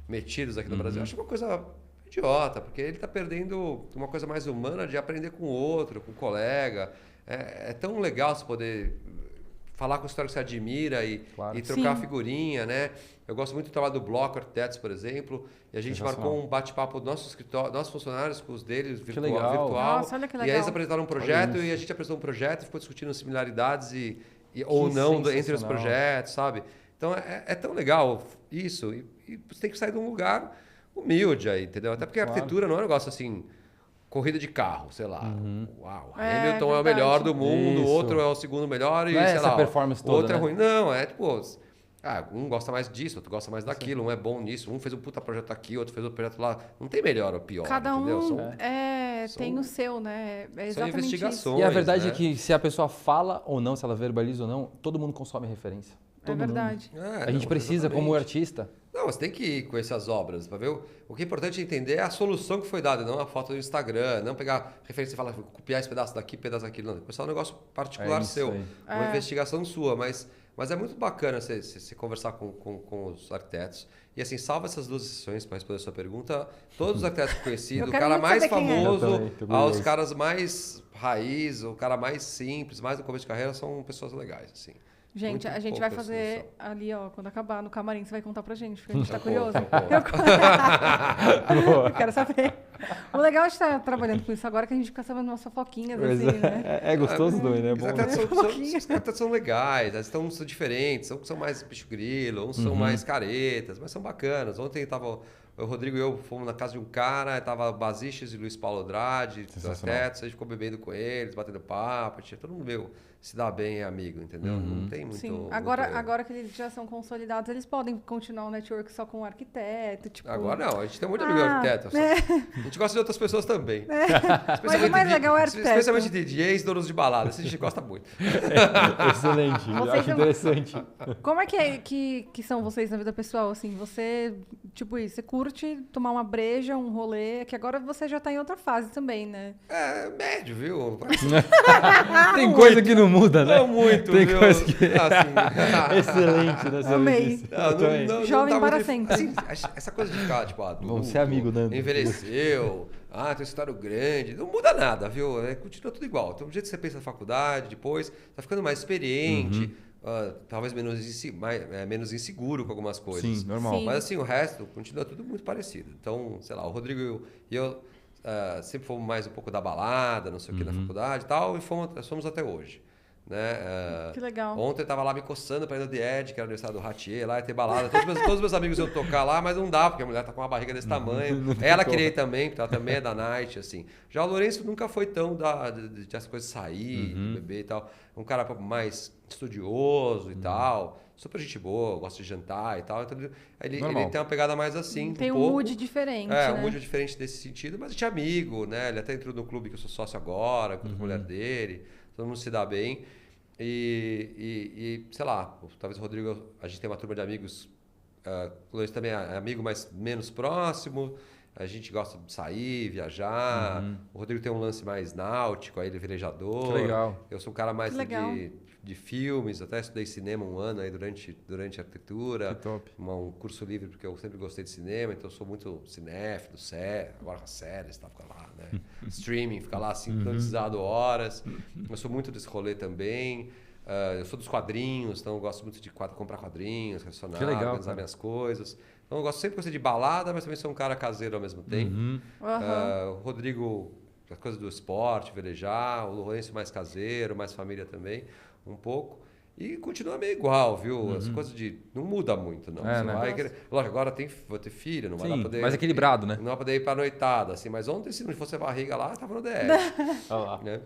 metidos aqui no Brasil, eu acho uma coisa idiota, porque ele está perdendo uma coisa mais humana de aprender com o outro, com o colega. É tão legal você poder falar com o história que você admira Claro. e trocar Sim. figurinha, né? Eu gosto muito do trabalho do Bloco Arquitetos, por exemplo, e a gente Sensacional. marcou um bate-papo do nosso escritório, nossos funcionários com os deles, legal. virtual. Nossa, olha que E aí legal. eles apresentaram um Olha projeto isso. e a gente apresentou um projeto, ficou discutindo similaridades ou não entre os sensacional. projetos, sabe? Então é tão legal isso. E você tem que sair de um lugar humilde aí, entendeu? Até porque a Claro. arquitetura não é um negócio assim, corrida de carro, sei lá. Uau, É, Hamilton é o verdade. melhor do mundo, o Isso. outro é o segundo melhor e, Não é sei essa lá, performance o toda, outro é né? ruim. Não, é tipo... um gosta mais disso, outro gosta mais daquilo, um é bom nisso, um fez um puta projeto aqui, outro fez outro projeto lá. Não tem melhor ou pior, Cada entendeu? um São- tem o seu, né? É são exatamente isso. investigações. E a verdade né? é que se a pessoa fala ou não, se ela verbaliza ou não, todo mundo consome referência. É Todo mundo. verdade. A gente precisa, como artista. Não, você tem que ir com essas obras para ver. O que é importante entender é a solução que foi dada, não a foto do Instagram, não pegar referência e falar, vou copiar esse pedaço daqui, pedaço daquilo. Não, começar um negócio particular É isso seu, aí. uma investigação sua. Mas é muito bacana você conversar com os arquitetos. E assim, salva essas duas sessões para responder a sua pergunta. Todos os arquitetos conhecidos, Eu o quero cara muito mais saber quem é. famoso Eu também, tô aos curioso. caras mais raiz, o cara mais simples, mais no começo de carreira, são pessoas legais, assim. Gente, Muito a gente vai poucas fazer solução. ali, ó, quando acabar no camarim, você vai contar pra gente, porque a gente tá Eu curioso. conto. Eu quero saber. O legal é estar trabalhando com isso agora, que a gente fica sabendo umas fofoquinhas, Pois assim, né? é gostoso também, né? É Os bom, né? arquitetos Um pouquinho. os arquitetos são legais, eles são diferentes, são mais bicho grilo, uns são mais caretas, mas são bacanas. Ontem tava o Rodrigo e eu fomos na casa de um cara, tava Basiches e Luiz Paulo Andrade, os Sensacional. arquitetos, a gente ficou bebendo com eles, batendo papo, todo mundo meu se dá bem, é amigo, entendeu? Não tem muito... Sim, muito- agora que eles já são consolidados, eles podem continuar o network só com o arquiteto, tipo... Agora não, a gente tem um monte de amigo arquiteto. A gente gosta de outras pessoas também. Mas o mais legal é arquiteto. Especialmente DJs, donos de balada. Esse a gente gosta muito. Excelente. Eu Vocês acho não- interessante. Como é que são vocês na vida pessoal, assim? Você, tipo isso, você curte tomar uma breja, um rolê, que agora você já tá em outra fase também, né? É médio, viu? Tem coisa que não muda, né? Não muito, Tem viu? coisa que... Assim, Excelente, né? Amei. Eu também. Jovem tá para muito- sempre. assim, essa coisa de ficar, tipo, adulto, Vamos ser amigo, Nando. envelheceu, tem um escritório grande, não muda nada, viu? Continua tudo igual. Então, do jeito que você pensa na faculdade, depois, tá ficando mais experiente, talvez menos inseguro com algumas coisas. Sim, normal. Sim. Mas assim, o resto continua tudo muito parecido. Então, sei lá, o Rodrigo e eu sempre fomos mais um pouco da balada, não sei o que, na faculdade e tal, e fomos até hoje. Né? Que legal. Ontem eu tava lá me coçando pra ir no The Edge, que era o aniversário do Ratier, lá ia ter balada. Todos os meus amigos iam tocar lá, mas não dá, porque a mulher tá com uma barriga desse tamanho. Ela queria ir também, porque ela também é da night, assim. Já o Lourenço nunca foi tão de as coisas sair, de beber e tal. Um cara mais estudioso e tal, super gente boa, gosta de jantar e tal. Então ele tem uma pegada mais assim. Tem um pouco. mood diferente, É, né? um mood diferente nesse sentido, mas a gente é amigo, né? Ele até entrou no clube que eu sou sócio agora, com a mulher dele, todo mundo se dá bem. E sei lá, talvez o Rodrigo, a gente tem uma turma de amigos, o Luiz também é amigo, mas menos próximo. A gente gosta de sair, viajar. O Rodrigo tem um lance mais náutico, aí ele é velejador. Que legal. Eu sou um cara mais Que legal. de filmes, até estudei cinema um ano aí durante a arquitetura. Que top. Um curso livre, porque eu sempre gostei de cinema, então eu sou muito cinéfilo, agora com as séries, tá, fica lá, né? Streaming, fica lá sintonizado horas. Eu sou muito desse rolê também. Eu sou dos quadrinhos, então eu gosto muito de comprar quadrinhos, colecionar, Que legal, organizar cara. minhas coisas. Então eu sempre gostei de balada, mas também sou um cara caseiro ao mesmo tempo. O Rodrigo, as coisas do esporte, velejar, o Lourenço mais caseiro, mais família também, um pouco. E continua meio igual, viu? As coisas não muda muito, não. É, Você né? vai lógico, agora vou ter filho, não vai Sim, lá poder... mais equilibrado, né? Não vai poder ir pra noitada, assim. Mas ontem, se não fosse a barriga lá, tava no DF. Olha lá. né?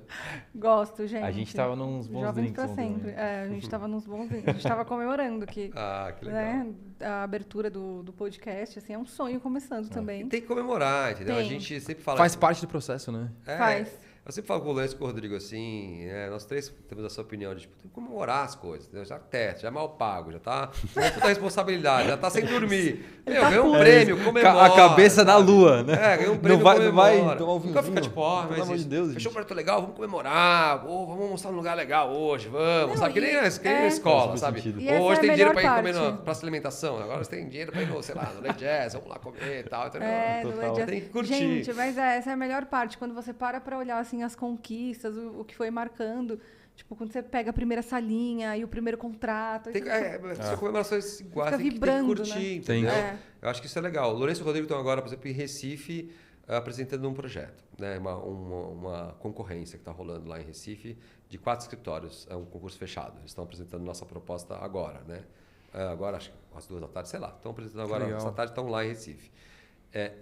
Gosto, gente. A gente tava nos bons Jovens drinks pra ontem, sempre. né? A gente tava nos bons drinks. A gente tava comemorando que, Ah, que legal. né, a abertura do podcast, assim, é um sonho começando E também. tem que comemorar, entendeu? A Tem. gente sempre fala... Faz parte do processo, né? Faz. Eu sempre falo com o Lourenço e com o Rodrigo assim, nós três temos essa opinião de, tipo, tem que comemorar as coisas, entendeu? Já teto, já é mal pago, já tá com muita responsabilidade, já tá sem dormir. Meu, ganhou um prêmio, comemora. A cabeça na lua, né? Ganhou um prêmio, não vai comemora. tomar um Nunca vinhozinho? fica tipo, Pelo mas amor de Deus, fechou um gente. projeto legal, vamos comemorar, vamos mostrar um lugar legal hoje, vamos, Não, sabe? Que nem a Faz escola, todo sabe? sentido. E essa Hoje é a tem dinheiro melhor pra ir comer parte. na praça de alimentação, agora você tem dinheiro pra ir no, sei lá, no Lady Jazz, vamos lá comer e tal, entendeu? No Total. Lady Tem que curtir. Gente, mas essa é a melhor parte, quando você para pra olhar assim, as conquistas, o que foi marcando. Tipo, quando você pega a primeira salinha e o primeiro contrato. aí Tem, você são comemorações iguais, Fica tem que vibrando, curtir, né? entendeu? É. Eu acho que isso é legal. O Lourenço e o Rodrigo estão agora, por exemplo, em Recife, apresentando um projeto, né? Uma concorrência que está rolando lá em Recife, de 4 escritórios. É um concurso fechado. Eles estão apresentando nossa proposta agora, né? Agora, acho que às 2 da tarde, sei lá. Estão apresentando agora, Legal. essa tarde estão lá em Recife.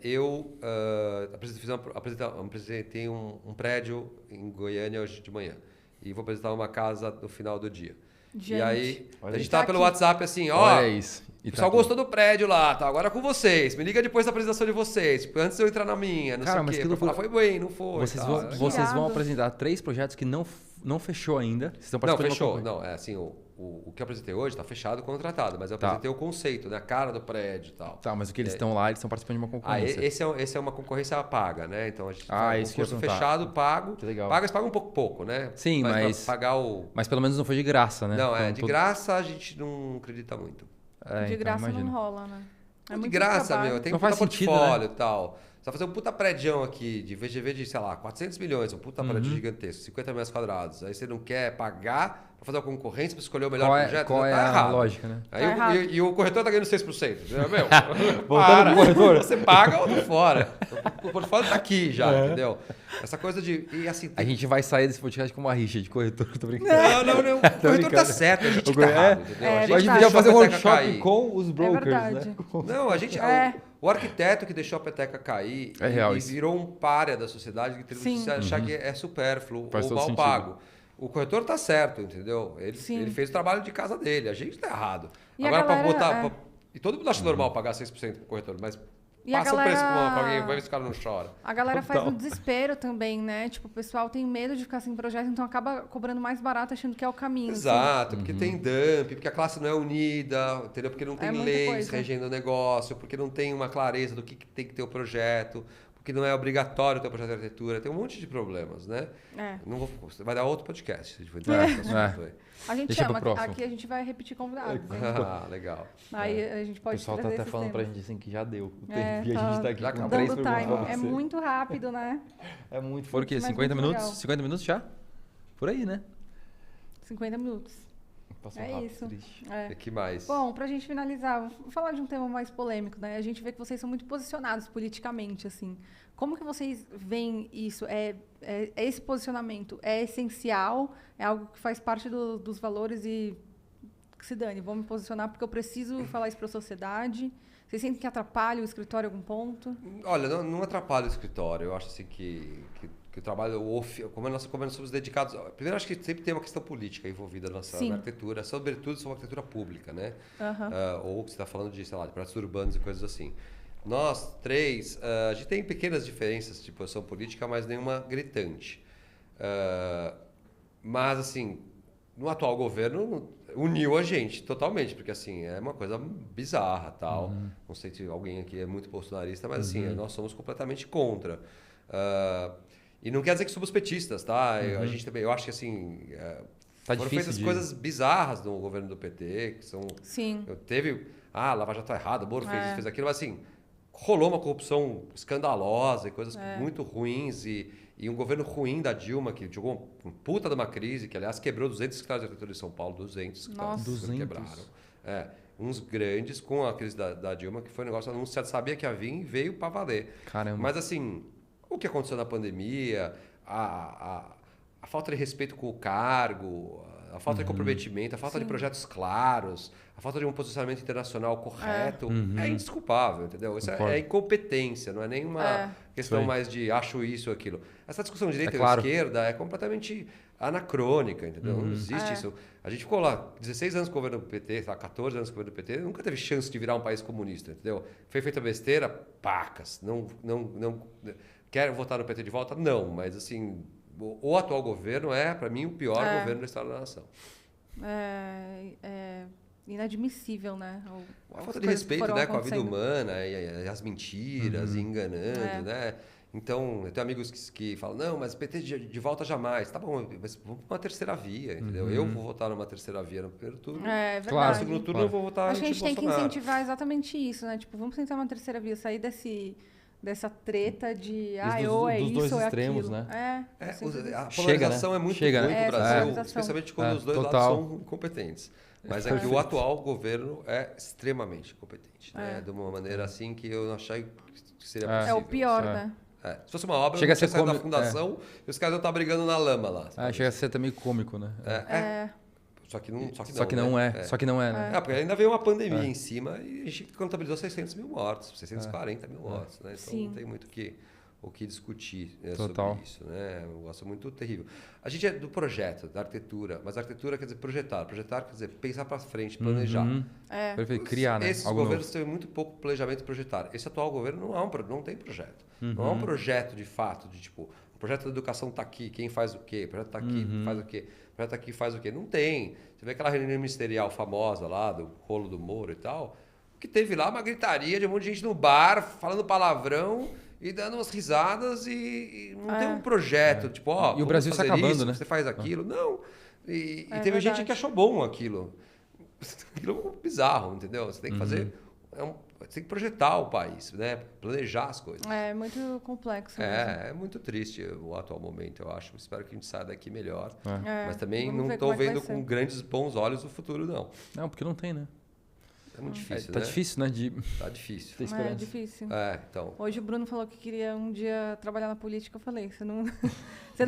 Eu apresentei um prédio em Goiânia hoje de manhã. E vou apresentar uma casa no final do dia. Gente, e aí, olha a gente isso. tá Tá pelo aqui. WhatsApp assim, ó. Olha isso. O E pessoal tá aqui. gostou do prédio lá, tá? Agora é com vocês. Me liga depois da apresentação de vocês. Tipo, antes de eu entrar na minha, não Cara, sei o mas quê. que Pra falar, loucura. foi bem, não foi. Vocês, tal. vão, vocês vão Irado. apresentar 3 projetos que não fechou ainda. Vocês estão Não, participando de uma fechou. concorrência. Não, é assim, o que eu apresentei hoje tá fechado, contratado. Mas eu Tá. apresentei o conceito, né? A cara do prédio e tal. Tá, mas o que eles estão lá, eles estão participando de uma Ah, concorrência. esse é uma concorrência paga, né? Então a gente Ah, faz isso que eu ia concurso perguntar. fechado, pago. Que legal. Paga, você paga um pouco, né? Sim, mas- Pra pagar o... Mas pelo menos não foi de graça, né? Não, Então, de graça a gente não acredita muito. É, de então, graça imagino. não rola, né? É De muito graça, trabalho. meu. Tem Não um puta faz sentido, portfólio e tal. Você vai fazer um puta prédião aqui de VGV de, sei lá, 400 milhões. Um puta prédio gigantesco, 50 metros quadrados. Aí você não quer pagar pra fazer uma concorrência pra escolher o melhor projeto? Qual é tá a errado. lógica, né? Aí Tá errado. e o corretor tá ganhando 6%. Meu, Voltando pro corretor. Você paga ou tô fora. O portfólio tá aqui já, entendeu? Essa coisa de... E assim, A gente vai sair desse podcast com uma rixa de corretor, que eu tô brincando. Não. O corretor tá brincando. certo, a gente O que tá corre- errado, é. entendeu? É A gente A gente verdade. podia fazer um deixou a peteca workshop cair. com os brokers, verdade. né? Não, a gente. É. O arquiteto que deixou a peteca cair É real e isso. virou um pária da sociedade que Sim. você achar que é supérfluo Faz ou todo mal sentido. pago. O corretor tá certo, entendeu? Sim. Ele fez o trabalho de casa dele, a gente tá errado. E a Agora, pra galera, botar. é. E todo mundo acha normal pagar 6% pro corretor, mas E a passa o preço galera- pra alguém, vai ver se o cara não chora. A galera faz Total. no desespero também, né? Tipo, o pessoal tem medo de ficar sem projeto, então acaba cobrando mais barato, achando que é o caminho. assim. Exato, porque tem dump, porque a classe não é unida, entendeu? Porque não tem muita leis coisa. regendo o negócio, porque não tem uma clareza do que tem que ter o projeto, porque não é obrigatório ter o projeto de arquitetura, tem um monte de problemas, né? É. Não vou, vai dar outro podcast se a gente for entrar nesse assunto aí. A gente Deixa pro chama, próximo. aqui a gente vai repetir convidados. hein? Ah, legal. Aí a gente O pode pessoal tá trazer até esses falando pra temas. gente assim que já deu. O tempo, É, e a gente tá aqui Já com acabou. 3 Dando perguntas pra time. É você. muito rápido, né? É muito. Foram o quê? Mas 50 muito minutos? legal. 50 minutos já? Por aí, né? 50 minutos. Passou É rápido, isso. triste. É. E que mais? Bom, pra gente finalizar, vou falar de um tema mais polêmico, né? A gente vê que vocês são muito posicionados politicamente, assim. Como que vocês veem isso? Esse posicionamento é essencial? É algo que faz parte dos valores e que se dane, vou me posicionar porque eu preciso falar isso para a sociedade? Vocês sentem que atrapalha o escritório em algum ponto? Olha, não atrapalha o escritório. Eu acho assim que o trabalho, como nós somos dedicados... Primeiro, acho que sempre tem uma questão política envolvida na Sim. arquitetura, sobretudo se for uma arquitetura pública, né? Aham. Ou que você está falando de, sei lá, de projetos urbanos e coisas assim. Nós três, a gente tem pequenas diferenças de posição política, mas nenhuma gritante. Mas, assim, no atual governo uniu a gente totalmente, porque, assim, é uma coisa bizarra, tal. Não sei se alguém aqui é muito bolsonarista, mas, assim, nós somos completamente contra. E não quer dizer que somos petistas, tá? A gente também, eu acho que, assim... Tá foram difícil feitas de- coisas bizarras no governo do PT, que são... Sim. Lava Jato tá errado, Moro fez É. isso, fez aquilo, mas assim, rolou uma corrupção escandalosa e coisas É. muito ruins e um governo ruim da Dilma, que jogou uma puta de uma crise, que aliás quebrou 200 escritórios de arquitetura de São Paulo, 200 escritórios Nossa. que quebraram. Uns grandes com a crise da Dilma, que foi um negócio anunciado, sabia que ia vir e veio para valer. Caramba. Mas assim, o que aconteceu na pandemia, a falta de respeito com o cargo, A falta de comprometimento, a falta de projetos claros, a falta de um posicionamento internacional correto é indesculpável, entendeu? Isso é incompetência, não é nem uma questão mais de acho isso ou aquilo. Essa discussão de direita e esquerda é completamente anacrônica, entendeu? Não existe isso. A gente ficou lá 16 anos com o governo do PT, 14 anos com o governo do PT, nunca teve chance de virar um país comunista, entendeu? Foi feita besteira, pacas. Não quero votar no PT de volta? Não, mas assim, o atual governo é, para mim, o pior governo da história da nação. É inadmissível, né? A falta de respeito, né, com a vida humana, e as mentiras, e enganando, né? Então, eu tenho amigos que falam, não, mas PT de volta jamais. Tá bom, mas vamos para uma terceira via, entendeu? Eu vou votar numa terceira via no primeiro turno. É verdade. Claro, no segundo turno eu vou votar Acho que a gente tem que Bolsonaro. incentivar exatamente isso, né? Tipo, vamos tentar uma terceira via, sair dessa treta de ou é dos isso dois ou é extremos, aquilo. né? A polarização Chega, né? é muito Chega, ruim né? no Brasil, polarização. especialmente quando os dois lados são incompetentes. Mas é que o atual governo é extremamente incompetente, né? De uma maneira assim que eu não achei que seria possível. É o pior, né? Se fosse uma obra, Chega não tinha a ser saído da fundação e os caras não estavam brigando na lama lá. Chega a ser até meio cômico, né? Só que não, né? Só que não é, né? Porque ainda veio uma pandemia em cima e a gente contabilizou 600 mil mortos, 640 mil mortos, né? Então não tem muito o que discutir sobre isso, né? É um negócio muito terrível. A gente é do projeto, da arquitetura, mas a arquitetura quer dizer projetar. Projetar quer dizer pensar para frente, planejar. Perfeito, criar, né? Esses Algo governos têm muito pouco planejamento projetar. Esse atual governo não tem projeto. Não é um projeto de fato, de tipo, o projeto da educação está aqui, quem faz o quê? O projeto está aqui, faz o quê? O projeto aqui faz o quê? Não tem. Você vê aquela reunião ministerial famosa lá, do rolo do Moro e tal, que teve lá uma gritaria de um monte de gente no bar, falando palavrão e dando umas risadas e não tem um projeto, tipo, E o Brasil está acabando, isso, né? Você faz aquilo. Não. E teve verdade. gente que achou bom aquilo. Aquilo é bizarro, entendeu? Você tem que fazer... Você tem que projetar o país, né? Planejar as coisas. É muito complexo mesmo. É muito triste o atual momento, eu acho. Espero que a gente saia daqui melhor. Mas também vamos não ver estou como é que vendo vai com ser. grandes bons olhos o futuro, não. Não, porque não tem, né? É muito difícil, Tá né? difícil, né? De Tá difícil. ter esperança. É difícil. Então. Hoje o Bruno falou que queria um dia trabalhar na política. Eu falei, você não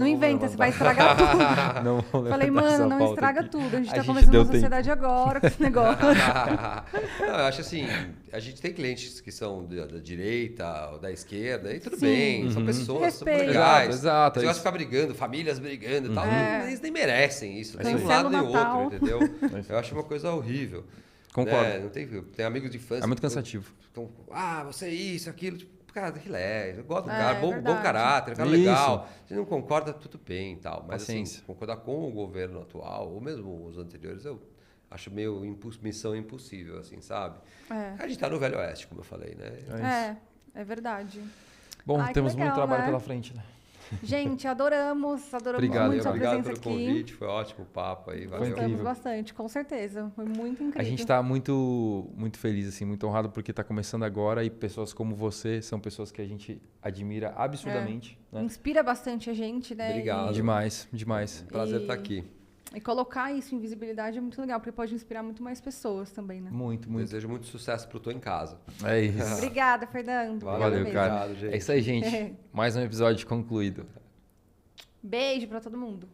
inventa, você vai estragar tudo. Não vou Falei, levantar essa mano, não pauta estraga aqui. tudo. A gente tá gente começando deu uma sociedade agora com esse negócio. Não, eu acho assim, a gente tem clientes que são da direita ou da esquerda, e tudo Sim. bem, são pessoas super Respeito. legais. Exato, Você gosta de isso. ficar brigando, famílias brigando e tal. Eles nem merecem isso, nem um Cancela lado nem o o Natal. outro, entendeu? Eu acho uma coisa horrível. Concordo. Né? Não tem amigos de infância. É muito que cansativo. ficam, você é isso, aquilo. Tipo, cara, relax, eu gosto do É, cara, bom verdade. caráter, cara Isso. legal. Se não concorda, tudo bem e tal. Mas assim, Paciência. concordar com o governo atual, ou mesmo os anteriores, eu acho meio missão impossível, assim, sabe? A gente tá no Velho Oeste, como eu falei, né? É verdade. Bom, Ai, que temos muito legal, trabalho né? pela frente, né? Gente, adoramos Obrigado, muito sua Obrigado presença pelo aqui. convite, foi ótimo o papo aí, valeu. incrível. Gostamos bastante, com certeza. Foi muito incrível. A gente está muito feliz, assim, muito honrado porque está começando agora e pessoas como você são pessoas que a gente admira absurdamente. Né? Inspira bastante a gente, né? Obrigado. Demais, demais. Prazer estar aqui. E colocar isso em visibilidade é muito legal, porque pode inspirar muito mais pessoas também, né? Muito. Desejo muito sucesso pro Tô em Casa. É isso. Obrigada, Fernando. Valeu, Valeu, Obrigada cara. Obrigado, gente. É isso aí, gente. Mais um episódio concluído. Beijo pra todo mundo.